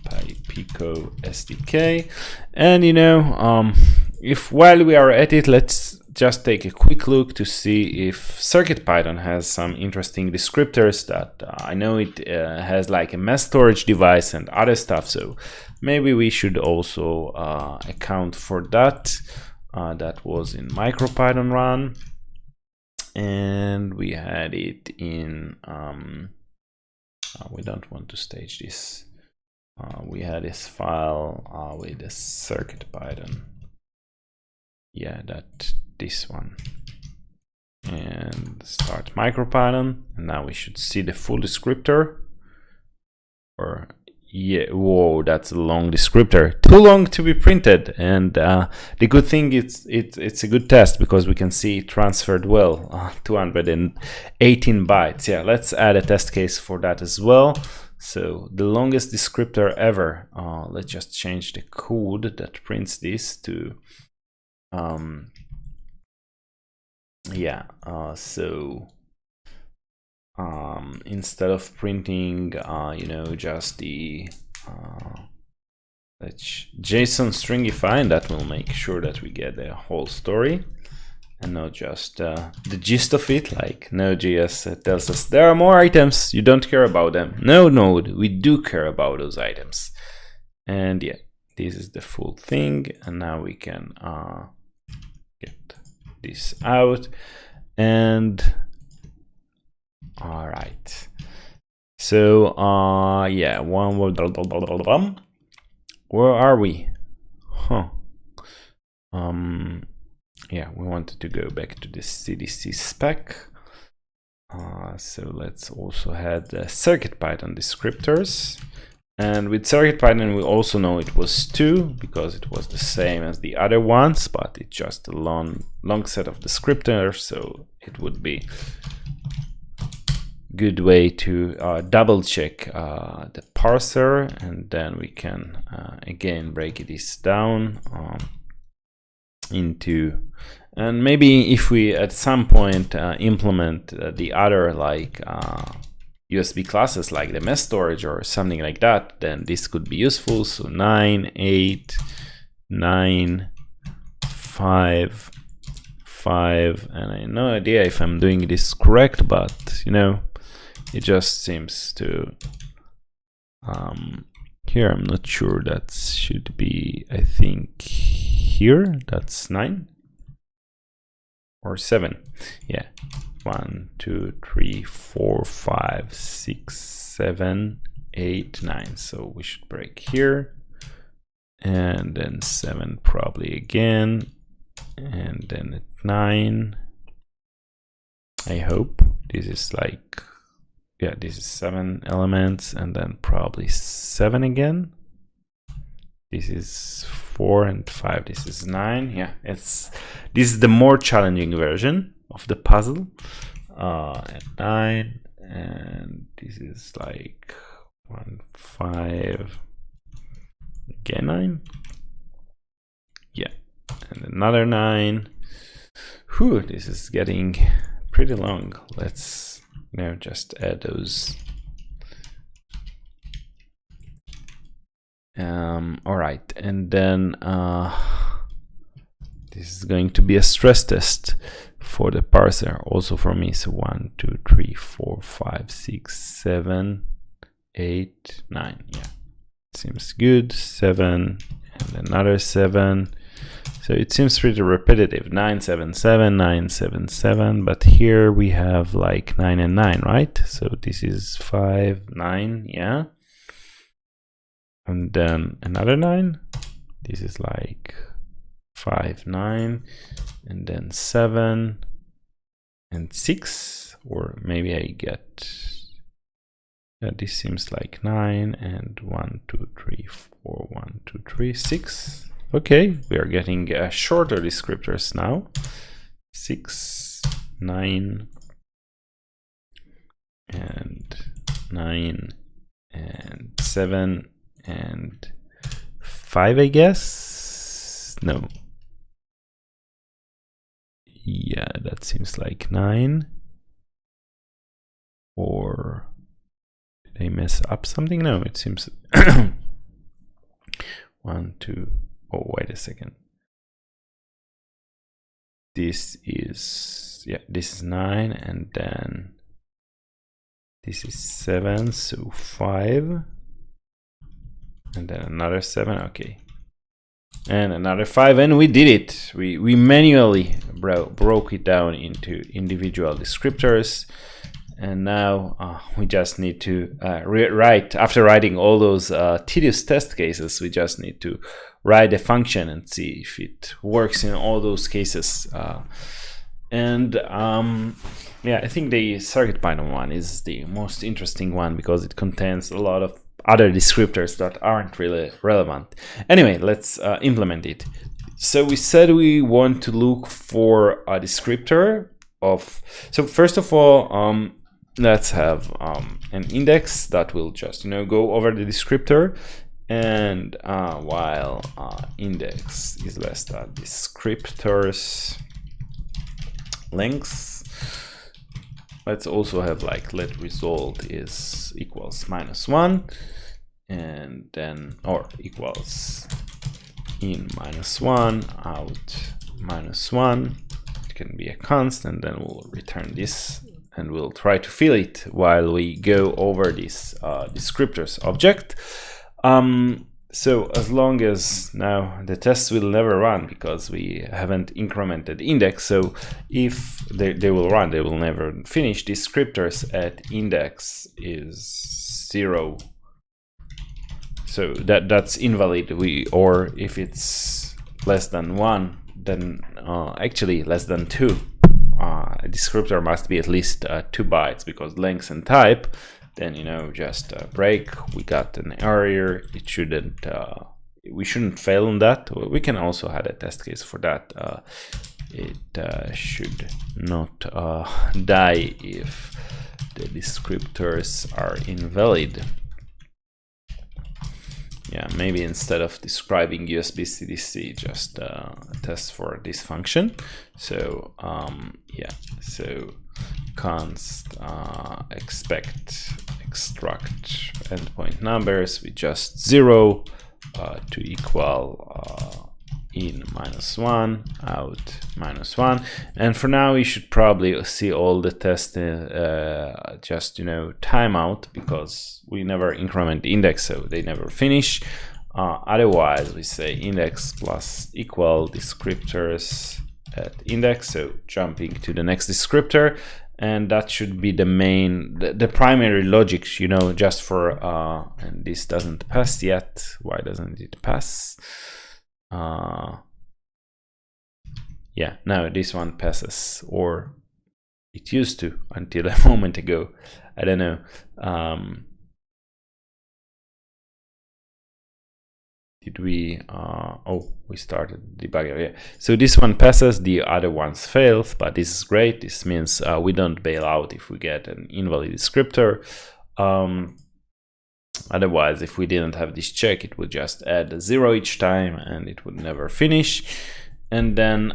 Pi Pico SDK. And you know, if while we are at it, let's just take a quick look to see if CircuitPython has some interesting descriptors that I know it has like a mass storage device and other stuff, so maybe we should also account for that. That was in MicroPython run, and we had it in we don't want to stage this. We had this file with the CircuitPython. Yeah, this one. And start MicroPython, and now we should see the full descriptor. Or yeah, whoa, that's a long descriptor, too long to be printed. And the good thing it's a good test because we can see it transferred well. 218 bytes. Yeah, let's add a test case for that as well. So the longest descriptor ever. Let's just change the code that prints this to instead of printing you know, just the let's JSON stringify, and that will make sure that we get the whole story and not just the gist of it, like Node.js tells us there are more items, you don't care about them. No, Node, we do care about those items. And yeah, this is the full thing, and now we can get this out. And all right, so yeah, one more. Where are we? Yeah, we wanted to go back to the CDC spec. So let's also add the CircuitPython descriptors. And with CircuitPython, we also know it was 2 because it was the same as the other ones, but it's just a long set of descriptors, so it would be good way to double check the parser, and then we can again break this down into, and maybe if we at some point implement the other like USB classes like the mass storage or something like that, then this could be useful. So 9 8 9 5 5, and I have no idea if I'm doing this correct, but you know, it just seems to here I'm not sure, that should be, I think here that's 9 or 7. Yeah, 1 2 3 4 5 6 7 8 9. So we should break here, and then 7 probably again, and then at 9. I hope this is like, yeah, this is 7 elements, and then probably 7 again. This is 4 and 5. This is 9. Yeah, this is the more challenging version of the puzzle. At 9, and this is like 1 5 again 9. Yeah, and another 9. Whew, this is getting pretty long. Let's just add those. All right, and then this is going to be a stress test for the parser, also for me. So 1, 2, 3, 4, 5, 6, 7, 8, 9. Yeah, seems good. 7 and another 7. So it seems pretty repetitive. 9, 7, 7, 9, 7, 7. But here we have like 9 and 9, right? So this is 5, 9. Yeah. And then another 9. This is like 5, 9, and then 7 and 6, or maybe I get, this seems like 9 and 1, 2, 3, 4, 1, 2, 3, 6. Okay, we are getting shorter descriptors now. 6, 9, and 9, and 7, and 5, I guess. No. Yeah, that seems like 9. Or did I mess up something? No, it seems 1, 2. Oh, wait a second. This is, yeah, this is 9, and then this is 7, so 5. And then another 7, okay. And another 5, and we did it. We manually broke it down into individual descriptors. And now we just need to rewrite, after writing all those tedious test cases, we just need to write a function and see if it works in all those cases. Yeah, I think the CircuitPython one is the most interesting one because it contains a lot of other descriptors that aren't really relevant. Anyway, let's implement it. So we said we want to look for a descriptor of, so first of all, let's have an index that will just go over the descriptor, and while index is less than descriptors length, let's also have like let result is equals -1, and then, or equals in -1 out -1. It can be a constant, then we'll return this, and we'll try to fill it while we go over this descriptors object. So as long as now the tests will never run because we haven't incremented index, so if they will run, they will never finish. Descriptors at index is 0, so that's invalid. Or if it's less than 1, then actually less than 2. A descriptor must be at least 2 bytes, because length and type, then just break. We got an error. It shouldn't. We shouldn't fail on that. We can also add a test case for that. It should not die if the descriptors are invalid. Yeah, maybe instead of describing USB CDC, just test for this function. So yeah, so const expect extract endpoint numbers with just 0 to equal in -1 out -1. And for now we should probably see all the tests just timeout, because we never increment the index, so they never finish. Otherwise we say index plus equal descriptors at index, so jumping to the next descriptor, and that should be the main, the primary logic, just for and this doesn't pass yet. Why doesn't it pass? Yeah, now this one passes, or it used to until a moment ago. I don't know. Did we oh, we started debugger. Yeah, so this one passes, the other ones fails, but this is great. This means we don't bail out if we get an invalid descriptor. Otherwise, if we didn't have this check, it would just add a 0 each time and it would never finish. And then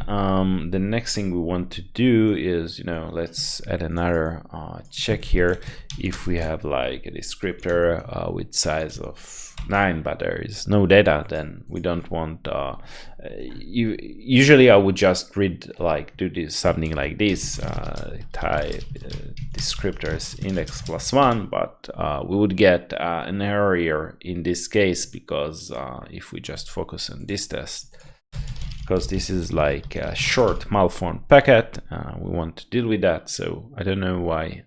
the next thing we want to do is, let's add another check here. If we have like a descriptor with size of 9, but there is no data, then we don't want. Usually, I would just do this something like this: type descriptors index +1, but we would get an error here in this case because if we just focus on this test. Because this is like a short malformed packet, we want to deal with that. So I don't know why.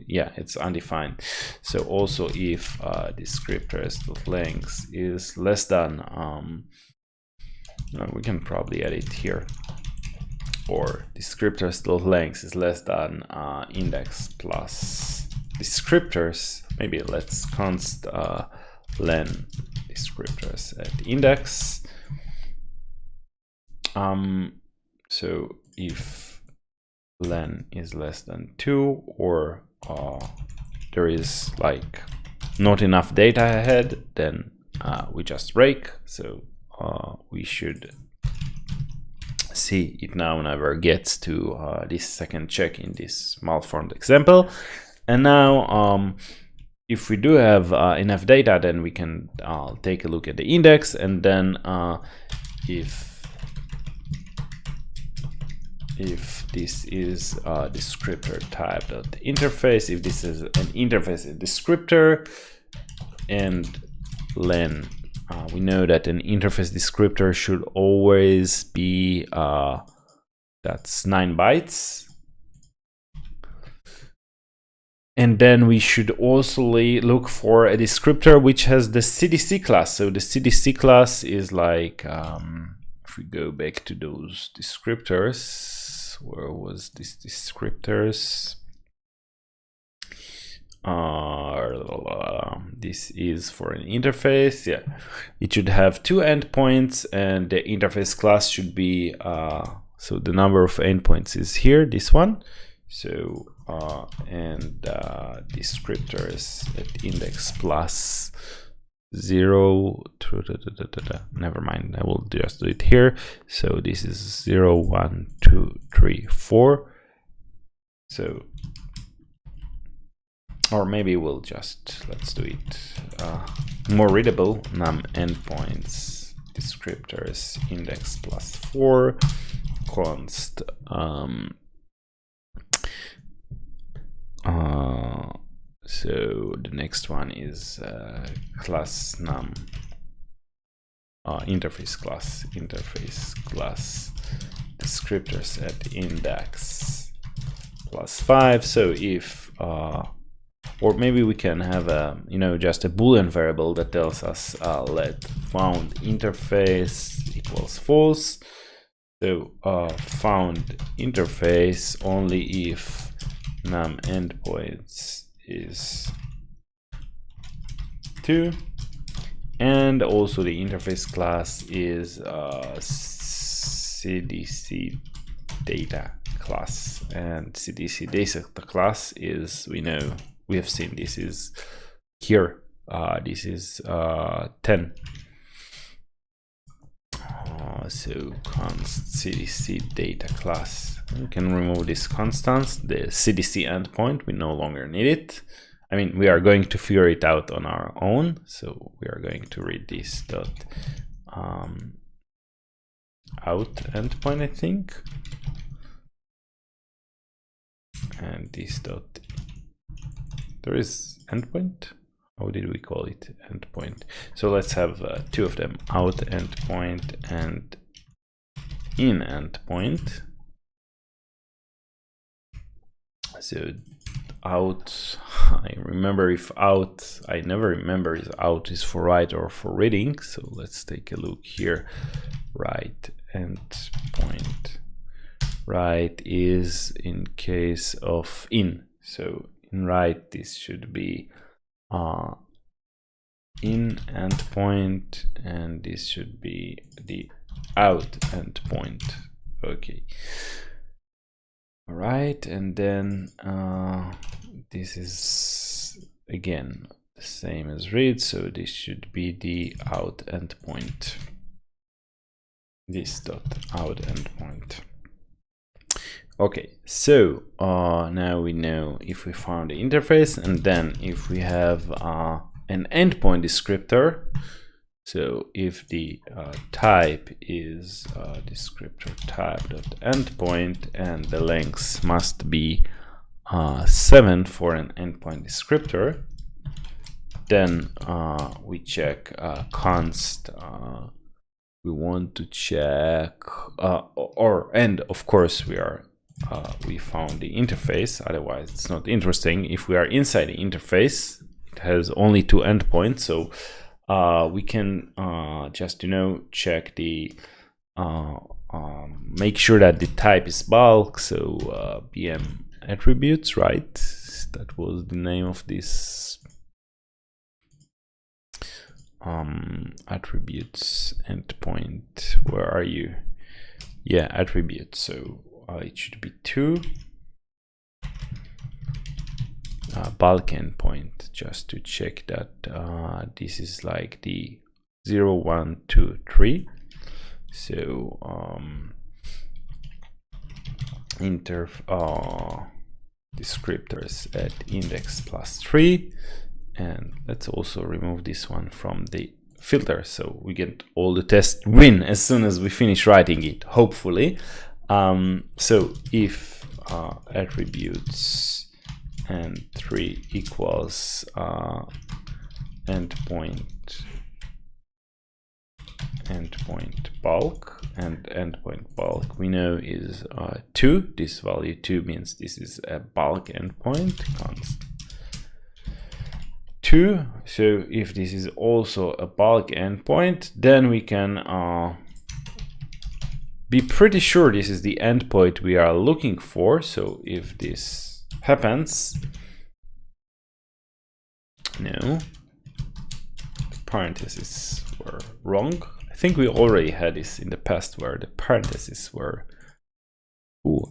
It's undefined. So also if descriptors.length is less than, we can probably add it here. Or descriptors.length is less than index plus descriptors. Maybe let's const len descriptors at index. So if len is less than 2, or there is like not enough data ahead, then we just break. So we should see it now never gets to this second check in this malformed example. And now if we do have enough data, then we can take a look at the index, and then if this is a descriptor type.interface, if this is an interface descriptor, and len, we know that an interface descriptor should always be that's 9 bytes. And then we should also look for a descriptor which has the CDC class. So the CDC class is like, if we go back to those descriptors, where was this descriptors? This is for an interface. Yeah, it should have 2 endpoints, and the interface class should be so the number of endpoints is here, this one. So and descriptors at index plus 0. Never mind, I will just do it here. So this is 0, 1, 2, 3, 4. So, or maybe we'll just, let's do it more readable. Num endpoints descriptors index plus 4 const so the next one is class num interface class descriptors at index plus 5. So if or maybe we can have a just a boolean variable that tells us let found interface equals false. So found interface only if num endpoints is 2, and also the interface class is CDC data class, and CDC data class is, we have seen this is here, this is 10. So const CDC data class. We can remove this constants, the CDC endpoint, we no longer need it. I mean, we are going to figure it out on our own. So we are going to read this dot out endpoint, I think. And this dot, there is endpoint. How did we call it? Endpoint. So let's have 2 of them, out endpoint and in endpoint. So out, I remember if out, I never remember if out is for write or for reading. So let's take a look here. Write endpoint. Write is in case of in. So in write, this should be in endpoint, and this should be the out endpoint. Okay. All right, and then this is again the same as read, so this should be the out endpoint. this dot out endpoint. Okay, so now we know if we found the interface, and then if we have an endpoint descriptor. So if the type is descriptor type.endpoint and the length must be 7 for an endpoint descriptor, then we check const. We want to check and of course we found the interface, otherwise it's not interesting. If we are inside the interface, it has only 2 endpoints, so we can just check the make sure that the type is bulk, so bm attributes, right? That was the name of this attributes endpoint. Where are you? Yeah, attributes, so it should be 2. Bulk endpoint, just to check that this is like the 0, 1, 2, 3. So descriptors at index +3, and let's also remove this one from the filter, so we get all the test win as soon as we finish writing it, hopefully. So if attributes and 3 equals endpoint bulk, and endpoint bulk we know is 2. This value 2 means this is a bulk endpoint, const 2. So if this is also a bulk endpoint, then we can be pretty sure this is the endpoint we are looking for. So if this happens, no, the parentheses were wrong. I think we already had this in the past where the parentheses were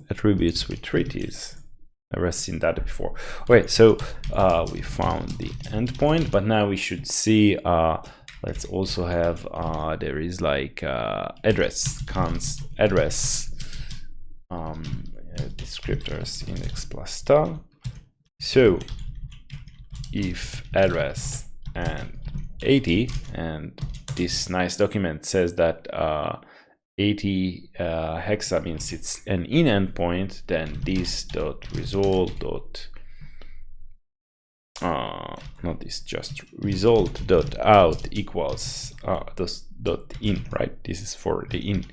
attributes with treaties. I've never seen that before. Okay, so we found the endpoint, but now we should see, let's also have, there is like address, const address, descriptors index +star. So if address and 80, and this nice document says that 80 hexa means it's an in endpoint, then this dot result dot not this, just result dot out equals this dot in, right? This is for the in,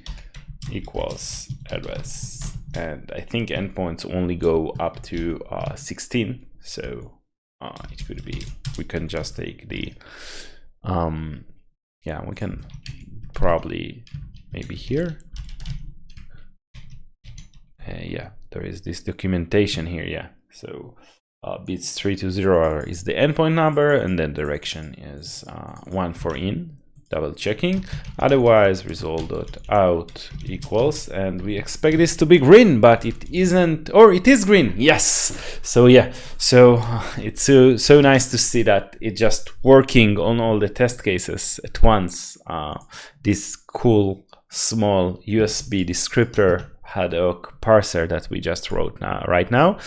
equals address, and I think endpoints only go up to 16, so it could be, we can just take the yeah, we can probably maybe here, yeah, there is this documentation here, yeah. So bits 3 to 0 is the endpoint number, and then direction is 1 for in, double checking. Otherwise result.out equals, and we expect this to be green, but it isn't, or it is green, yes. So yeah, so it's so nice to see that it's just working on all the test cases at once. This cool small USB descriptor ad hoc parser that we just wrote right now.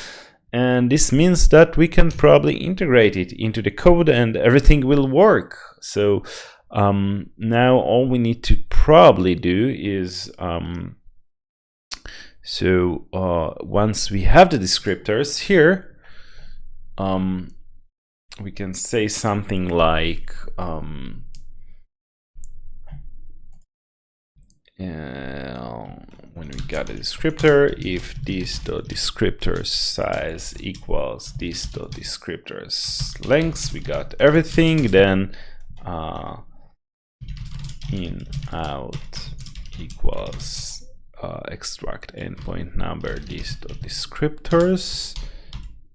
And this means that we can probably integrate it into the code and everything will work. So now all we need to probably do is, once we have the descriptors here, we can say something like, when we got a descriptor, if this dot descriptor size equals this dot descriptor's length, we got everything. Then in out equals extract endpoint number this dot descriptors,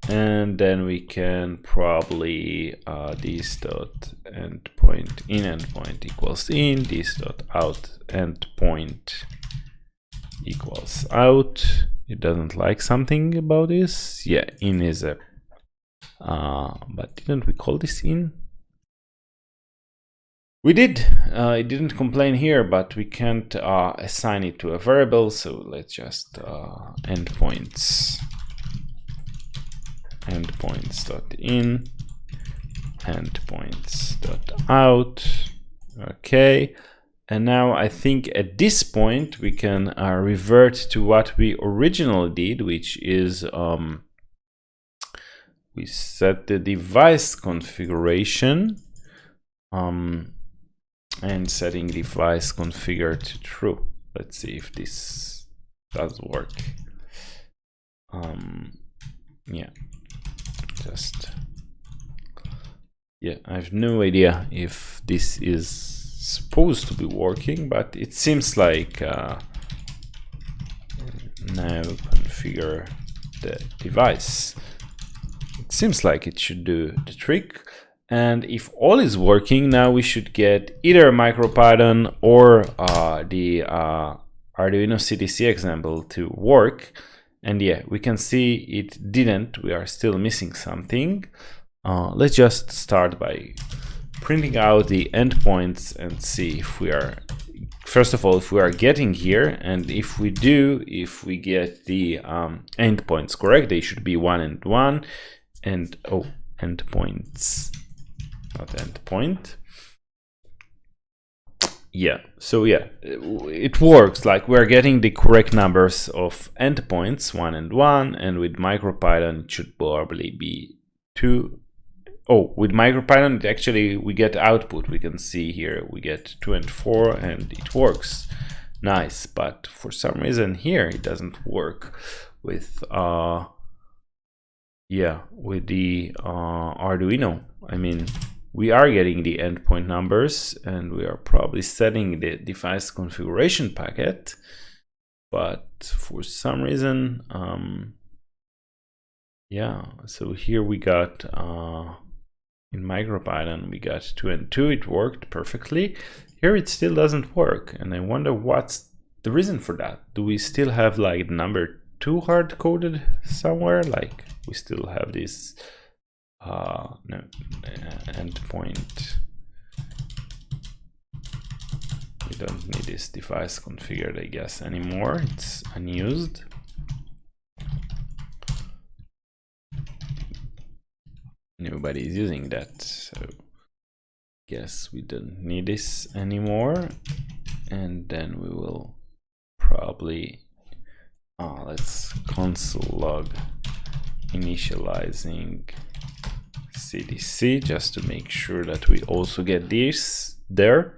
and then we can probably this dot endpoint in endpoint equals in, this dot out endpoint equals out. It doesn't like something about this. Yeah, in is a but didn't we call this in? We did. It didn't complain here, but we can't assign it to a variable. So let's just endpoints endpoints.in, endpoints.out. Okay. And now I think at this point we can revert to what we originally did, which is we set the device configuration and setting device configure to true. Let's see if this does work. I have no idea if this is supposed to be working, but it seems like now configure the device. It seems like it should do the trick. And if all is working, now we should get either MicroPython or the Arduino CDC example to work. And yeah, we can see it didn't. We are still missing something. Let's just start by printing out the endpoints and see if we are, first of all, if we are getting here, and if we do, if we get the endpoints correct, they should be 1 and 1, and oh, endpoints, not endpoint. Yeah, so yeah, it works. Like we're getting the correct numbers of endpoints, 1 and 1, and with MicroPython it should probably be 2. Oh, with MicroPython, actually we get output. We can see here we get 2 and 4, and it works. Nice, but for some reason here it doesn't work with with the Arduino. I mean, we are getting the endpoint numbers, and we are probably setting the device configuration packet, but for some reason, so here we got in MicroPython we got 2 and 2, it worked perfectly. Here it still doesn't work, and I wonder what's the reason for that. Do we still have like number 2 hard coded somewhere? Like we still have this no endpoint. We don't need this device configured, I guess, anymore. It's unused. Nobody is using that, so guess we don't need this anymore. And then we will probably let's console log initializing CDC just to make sure that we also get this there.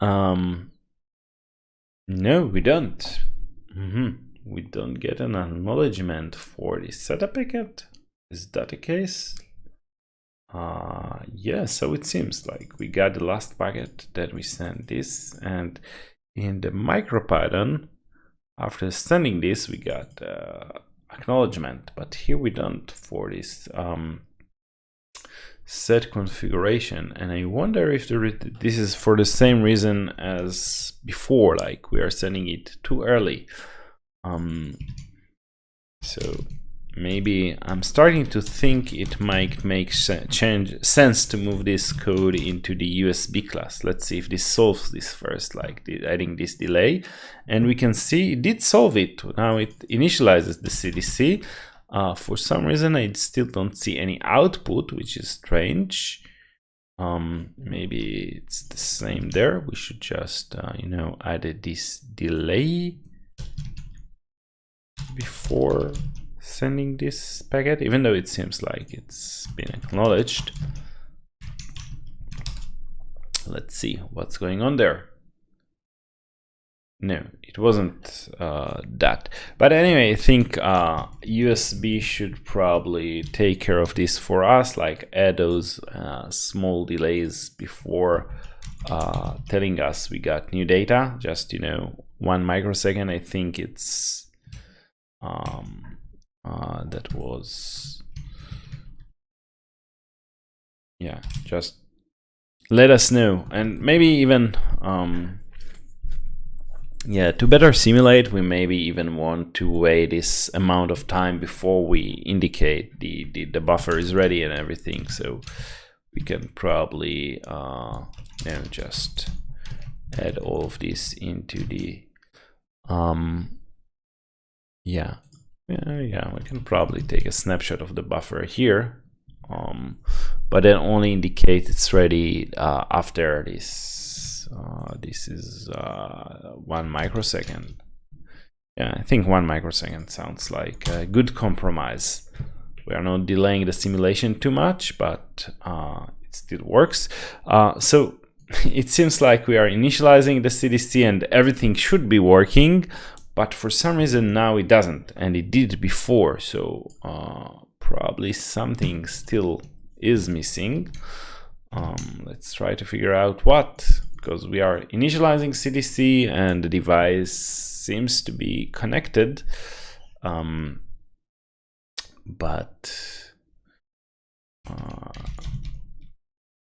No, we don't. We don't get an acknowledgement for the setup packet. Is that the case? Yeah, so it seems like we got the last packet that we sent this, and in the MicroPython, after sending this, we got acknowledgement, but here we don't for this set configuration. And I wonder if this is for the same reason as before, like we are sending it too early. So maybe I'm starting to think it might make sense to move this code into the USB class. Let's see if this solves this first, like adding this delay. And we can see it did solve it. Now it initializes the CDC. For some reason, I still don't see any output, which is strange. Maybe it's the same there. We should just, add this delay before sending this packet, even though it seems like it's been acknowledged. Let's see what's going on there. No, it wasn't that. But anyway, I think USB should probably take care of this for us, like add those small delays before telling us we got new data. Just 1 microsecond. I think it's that was, yeah, just let us know. And maybe even to better simulate, we maybe even want to wait this amount of time before we indicate the buffer is ready and everything. So we can probably just add all of this into the yeah, we can probably take a snapshot of the buffer here, but then only indicate it's ready after this. This is 1 microsecond. Yeah, I think 1 microsecond sounds like a good compromise. We are not delaying the simulation too much, but it still works. So it seems like we are initializing the CDC and everything should be working, but for some reason now it doesn't, and it did before. So probably something still is missing. Let's try to figure out what, because we are initializing CDC and the device seems to be connected, but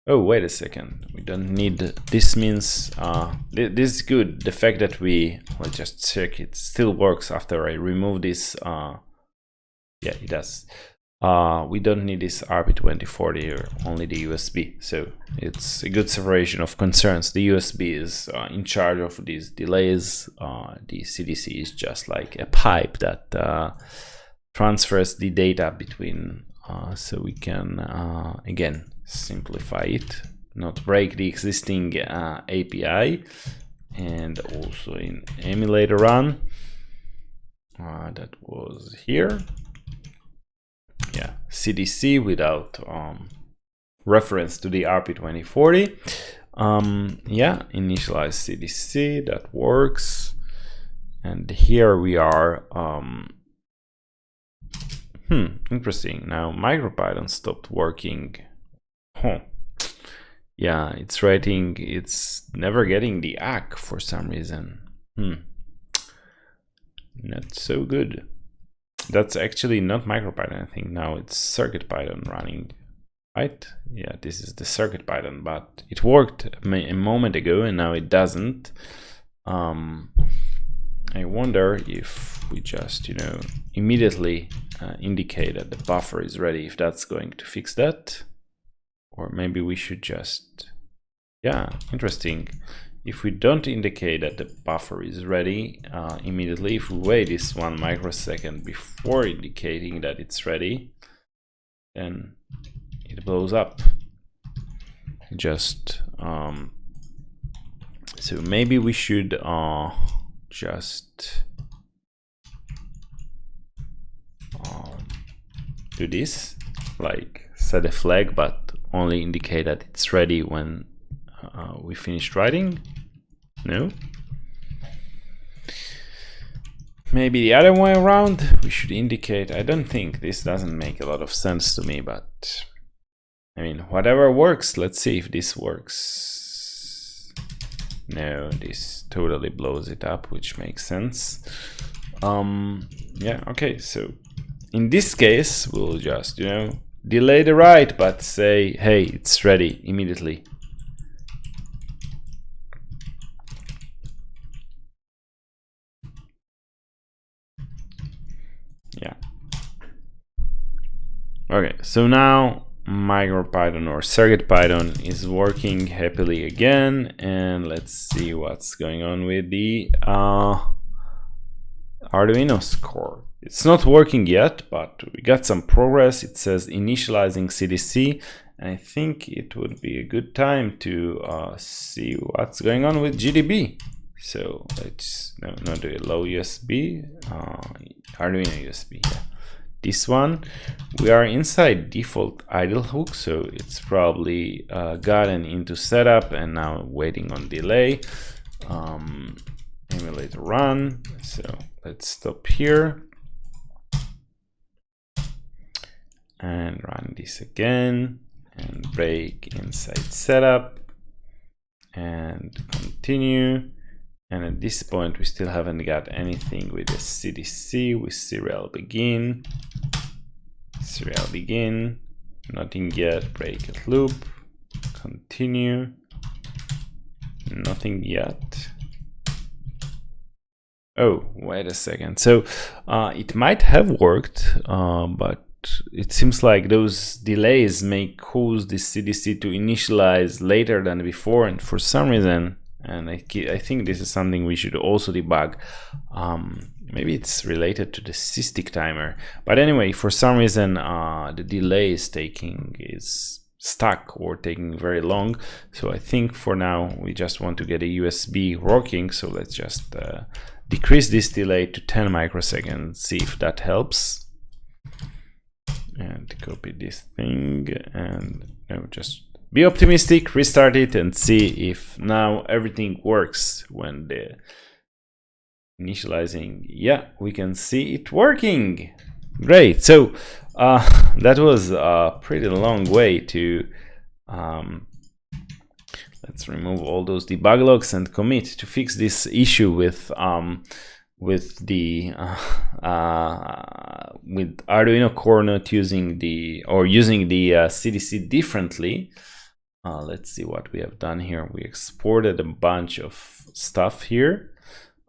oh, wait a second, we don't need, this means this is good, the fact that let's just check it still works after I remove this. Yeah, it does. We don't need this RP2040 or only the USB, so it's a good separation of concerns. The USB is in charge of these delays. The CDC is just like a pipe that transfers the data between, so we can again simplify it, not break the existing API, and also in Emulator run, that was here. Yeah, CDC without reference to the RP2040. Yeah, initialize CDC, that works. And here we are. Interesting. Now MicroPython stopped working. Yeah, it's writing, it's never getting the ACK for some reason. Not so good. That's actually not MicroPython, I think now it's CircuitPython running, right? Yeah, this is the CircuitPython, but it worked a moment ago and now it doesn't. I wonder if we just, immediately indicate that the buffer is ready, if that's going to fix that. Or maybe we should just, yeah, interesting. If we don't indicate that the buffer is ready immediately, if we wait this 1 microsecond before indicating that it's ready, then it blows up. Just so maybe we should just do this, like set a flag, but only indicate that it's ready when we finished writing. No, maybe the other way around, we should indicate. I don't think this doesn't make a lot of sense to me, but I mean, whatever works. Let's see if this works. No, this totally blows it up, which makes sense. Yeah, okay, so in this case we'll just delay the write, but say, hey, it's ready immediately. Yeah. Okay, so now MicroPython or CircuitPython is working happily again, and let's see what's going on with the Arduino Core. It's not working yet, but we got some progress. It says initializing CDC, and I think it would be a good time to see what's going on with GDB. So let's not do a low USB, Arduino USB. Yeah. This one, we are inside default idle hook, so it's probably gotten into setup and now waiting on delay. Emulator run. So let's stop here and run this again and break inside setup and continue. And at this point, we still haven't got anything with the CDC with serial begin, nothing yet, break it loop, continue, nothing yet. Oh, wait a second. So it might have worked, but it seems like those delays may cause the CDC to initialize later than before, and for some reason, and I think this is something we should also debug. Maybe it's related to the SysTick timer, but anyway, for some reason the delay is stuck or taking very long. So I think for now we just want to get a USB working, so let's just decrease this delay to 10 microseconds, see if that helps, and copy this thing, and just be optimistic, restart it and see if now everything works when the initializing. Yeah, we can see it working. Great. So that was a pretty long way to let's remove all those debug logs and commit to fix this issue with the with Arduino Core not using the CDC differently. Let's see what we have done here. We exported a bunch of stuff here,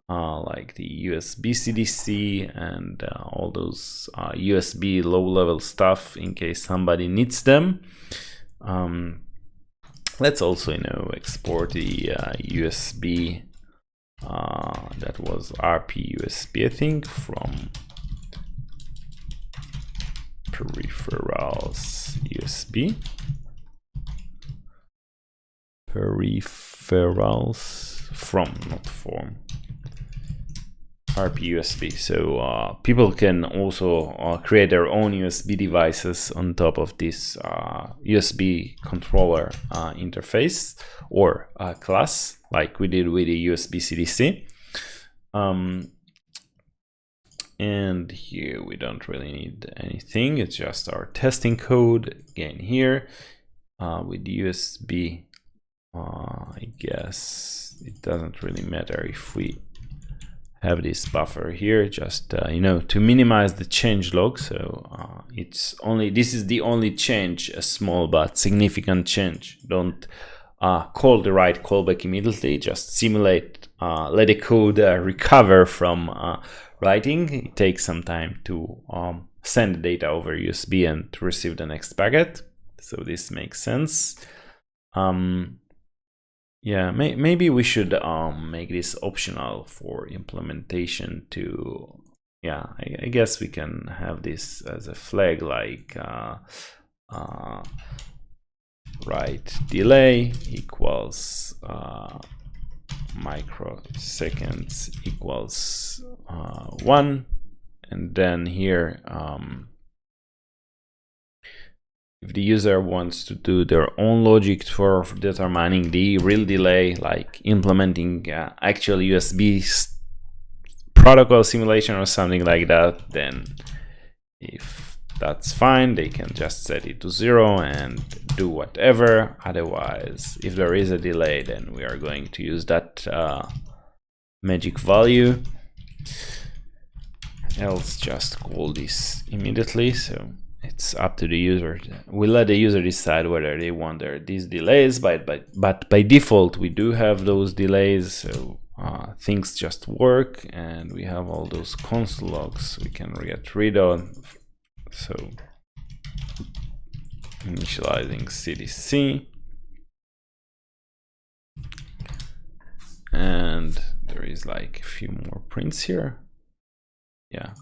like the USB CDC and all those USB low-level stuff in case somebody needs them. Let's also export the USB that was RP USB, I think, from peripherals USB. Peripherals from, not form, RP USB. So people can also create their own USB devices on top of this USB controller interface or class, like we did with the USB CDC. And here we don't really need anything. It's just our testing code again here with USB. I guess it doesn't really matter if we have this buffer here, just to minimize the change log. So this is the only change, a small but significant change. Don't call the right callback immediately, just simulate, let the code recover from writing. It takes some time to send the data over USB and to receive the next packet. So this makes sense. Yeah, maybe we should make this optional for implementation to, yeah, I guess we can have this as a flag, like write delay equals microseconds equals 1, and then here if the user wants to do their own logic for determining the real delay, like implementing actual USB protocol simulation or something like that, then if that's fine, they can just set it to 0 and do whatever. Otherwise, if there is a delay, then we are going to use that magic value. Else just call this immediately. So it's up to the user. We let the user decide whether they want these delays, but by default we do have those delays, so things just work, and we have all those console logs we can get rid of. So initializing CDC, and there is like a few more prints here. Yeah.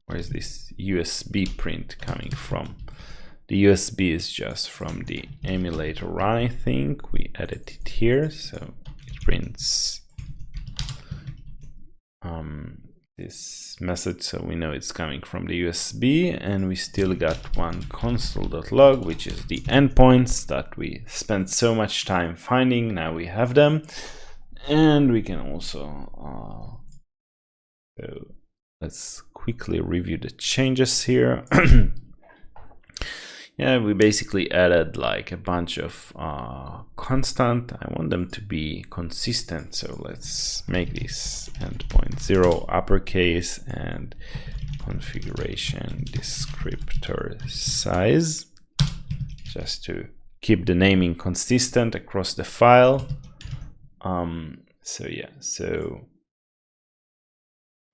Where is this USB print coming from? The USB is just from the emulator run, I think. We added it here, so it prints this message, so we know it's coming from the USB, and we still got one console.log, which is the endpoints that we spent so much time finding. Now we have them, and we can also so let's quickly review the changes here. Yeah, we basically added like a bunch of constant. I want them to be consistent, so let's make this endpoint 0 uppercase and configuration descriptor size, just to keep the naming consistent across the file. So yeah, so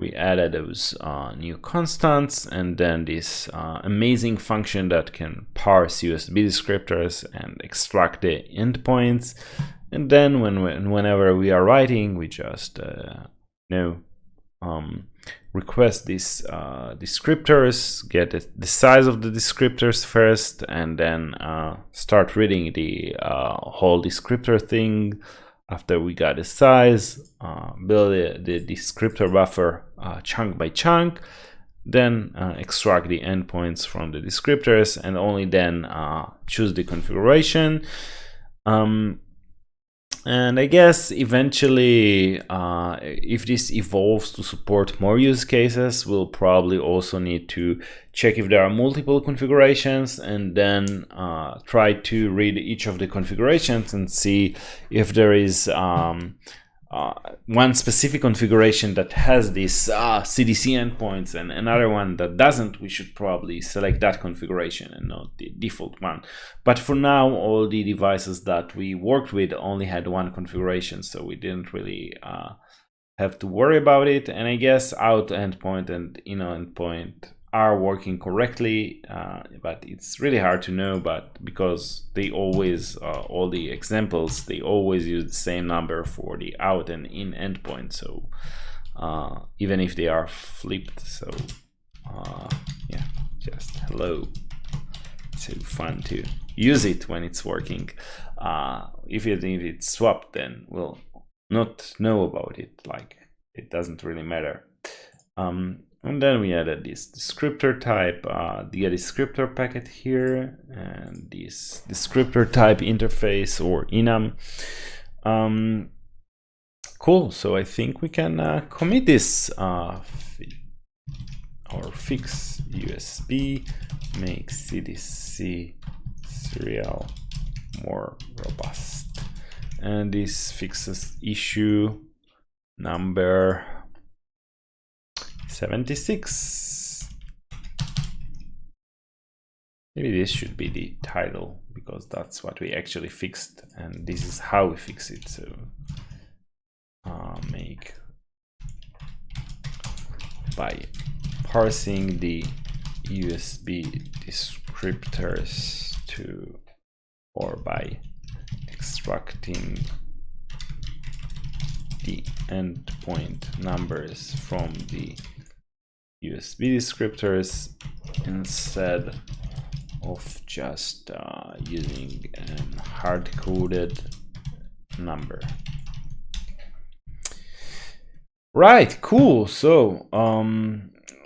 we added those new constants, and then this amazing function that can parse USB descriptors and extract the endpoints. And then whenever we are writing, we just request these descriptors, get the size of the descriptors first, and then start reading the whole descriptor thing. After we got the size, build the descriptor buffer chunk by chunk, then extract the endpoints from the descriptors, and only then choose the configuration. And I guess eventually, if this evolves to support more use cases, we'll probably also need to check if there are multiple configurations, and then try to read each of the configurations and see if there is one specific configuration that has these CDC endpoints and another one that doesn't. We should probably select that configuration and not the default one. But for now, all the devices that we worked with only had one configuration, so we didn't really have to worry about it. And I guess out endpoint and in endpoint are working correctly, but it's really hard to know, but because they always all the examples, they always use the same number for the out and in endpoint, so even if they are flipped. So yeah, just hello. It's so fun to use it when it's working. If it's swapped, then we'll not know about it, like it doesn't really matter. And then we added this descriptor type, the descriptor packet here, and this descriptor type interface or enum. Cool. So I think we can commit this or fix USB, make CDC serial more robust, and this fixes issue number 76. Maybe this should be the title, because that's what we actually fixed, and this is how we fix it. So make by parsing the USB descriptors or by extracting the endpoint numbers from the USB descriptors instead of just using a hard-coded number. Right, cool. So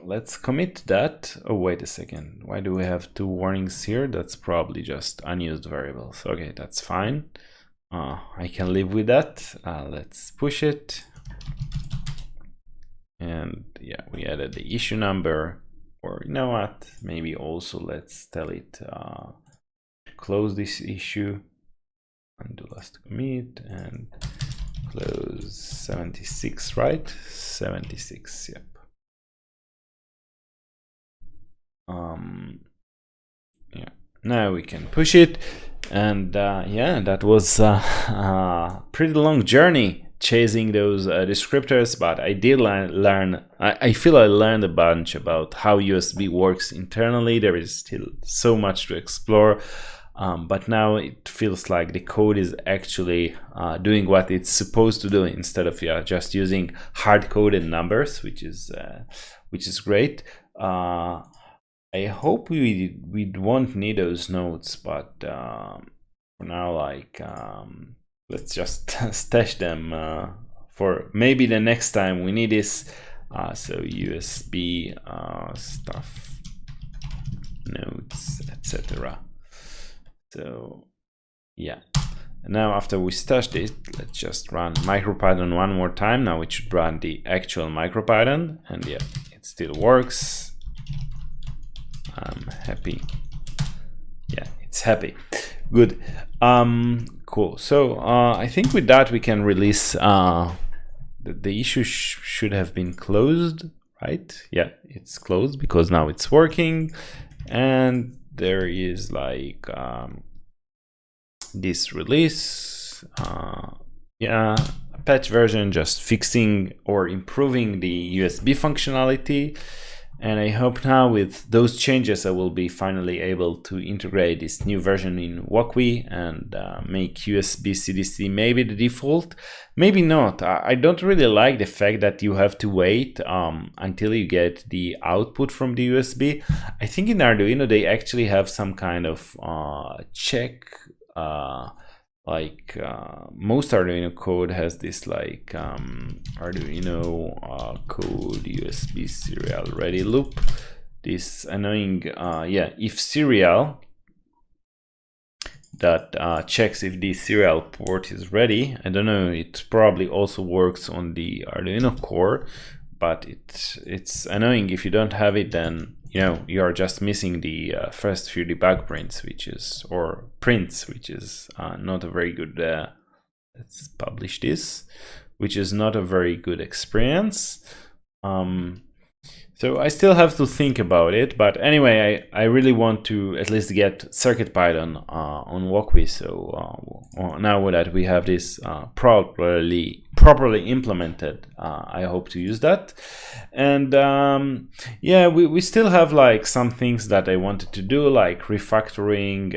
let's commit that. Oh, wait a second. Why do we have two warnings here? That's probably just unused variables. Okay, that's fine. I can live with that. Let's push it. And yeah, we added the issue number, or you know what, maybe also let's tell it close this issue, undo last commit, and close 76, right? 76, yep. Yeah, now we can push it, and yeah, that was a pretty long journey chasing those descriptors, but I did learn. I feel I learned a bunch about how USB works internally. There is still so much to explore, but now it feels like the code is actually doing what it's supposed to do, instead of just using hard-coded numbers, which is great. I hope we won't need those nodes, but for now, like let's just stash them for maybe the next time we need this. So USB stuff, nodes, etc. So yeah. And now after we stash this, let's just run MicroPython one more time. Now it should run the actual MicroPython, and yeah, it still works. I'm happy. Yeah, it's happy. Good. Cool. So I think with that we can release the issue should have been closed, right? Yeah, it's closed because now it's working, and there is like this release. Yeah, patch version, just fixing or improving the USB functionality. And I hope now with those changes I will be finally able to integrate this new version in Walkwi and make USB CDC maybe the default, maybe not. I don't really like the fact that you have to wait until you get the output from the USB. I think in Arduino they actually have some kind of check, most Arduino code has this like Arduino code USB serial ready loop, this annoying if serial that checks if the serial port is ready. I don't know, it probably also works on the Arduino Core, but it's annoying. If you don't have it, then you are just missing the first few debug prints, which is not a very good let's publish this, which is not a very good experience. So I still have to think about it, but anyway, I really want to at least get CircuitPython on Walkwi. So now that we have this properly implemented, I hope to use that. And yeah, we still have like some things that I wanted to do, like refactoring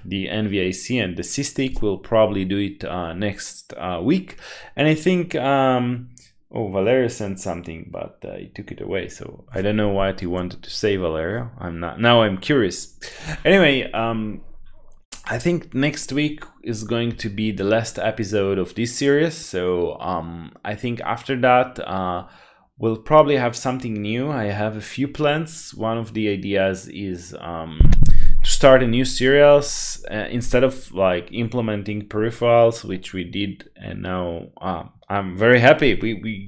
the NVIC and the C-Stick. We'll probably do it next week. And I think oh, Valerio sent something, but he took it away. So I don't know what he wanted to say, Valerio. I'm curious. Anyway, I think next week is going to be the last episode of this series. So I think after that, we'll probably have something new. I have a few plans. One of the ideas is to start a new series instead of like implementing peripherals, which we did, and now I'm very happy.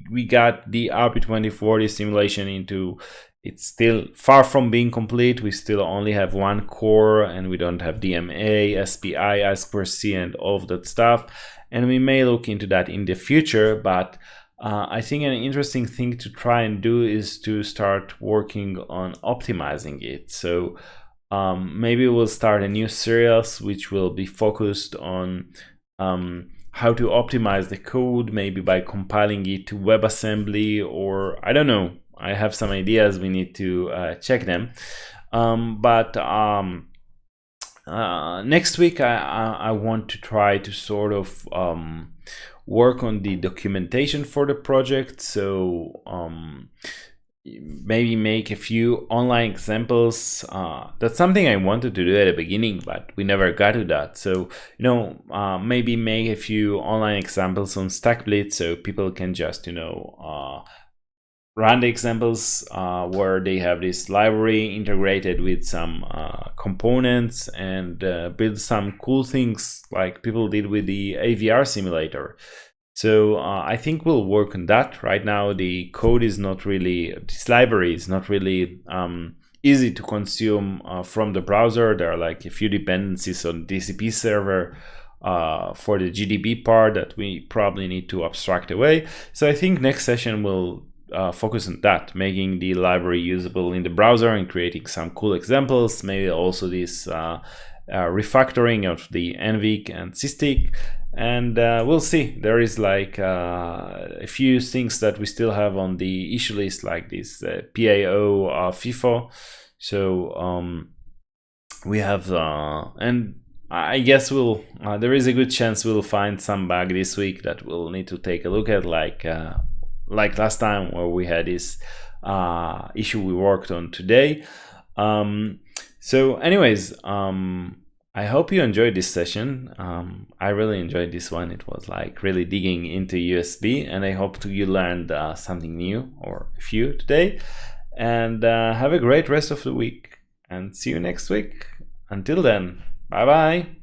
We got the RP2040 simulation into. It's still far from being complete. We still only have one core, and we don't have DMA, SPI, I2C, and all of that stuff. And we may look into that in the future, but I think an interesting thing to try and do is to start working on optimizing it. So maybe we'll start a new series which will be focused on how to optimize the code, maybe by compiling it to WebAssembly, or I don't know. I have some ideas. We need to check them. But next week I want to try to sort of work on the documentation for the project. So maybe make a few online examples. That's something I wanted to do at the beginning, but we never got to that. So maybe make a few online examples on StackBlitz so people can just run the examples where they have this library integrated with some components and build some cool things like people did with the AVR simulator. So I think we'll work on that. Right now the code is not really, this library is not really easy to consume from the browser. There are like a few dependencies on DCP server for the GDB part that we probably need to abstract away. So I think next session will focus on that, making the library usable in the browser and creating some cool examples, maybe also this refactoring of the NVIC and C-Stick, and we'll see. There is like a few things that we still have on the issue list, like this PAO FIFO. So we have and I guess we'll there is a good chance we'll find some bug this week that we'll need to take a look at, like last time where we had this issue we worked on today. So anyways, I hope you enjoyed this session. I really enjoyed this one. It was like really digging into USB, and I hope you learned something new or a few today. And have a great rest of the week, and see you next week. Until then, bye bye.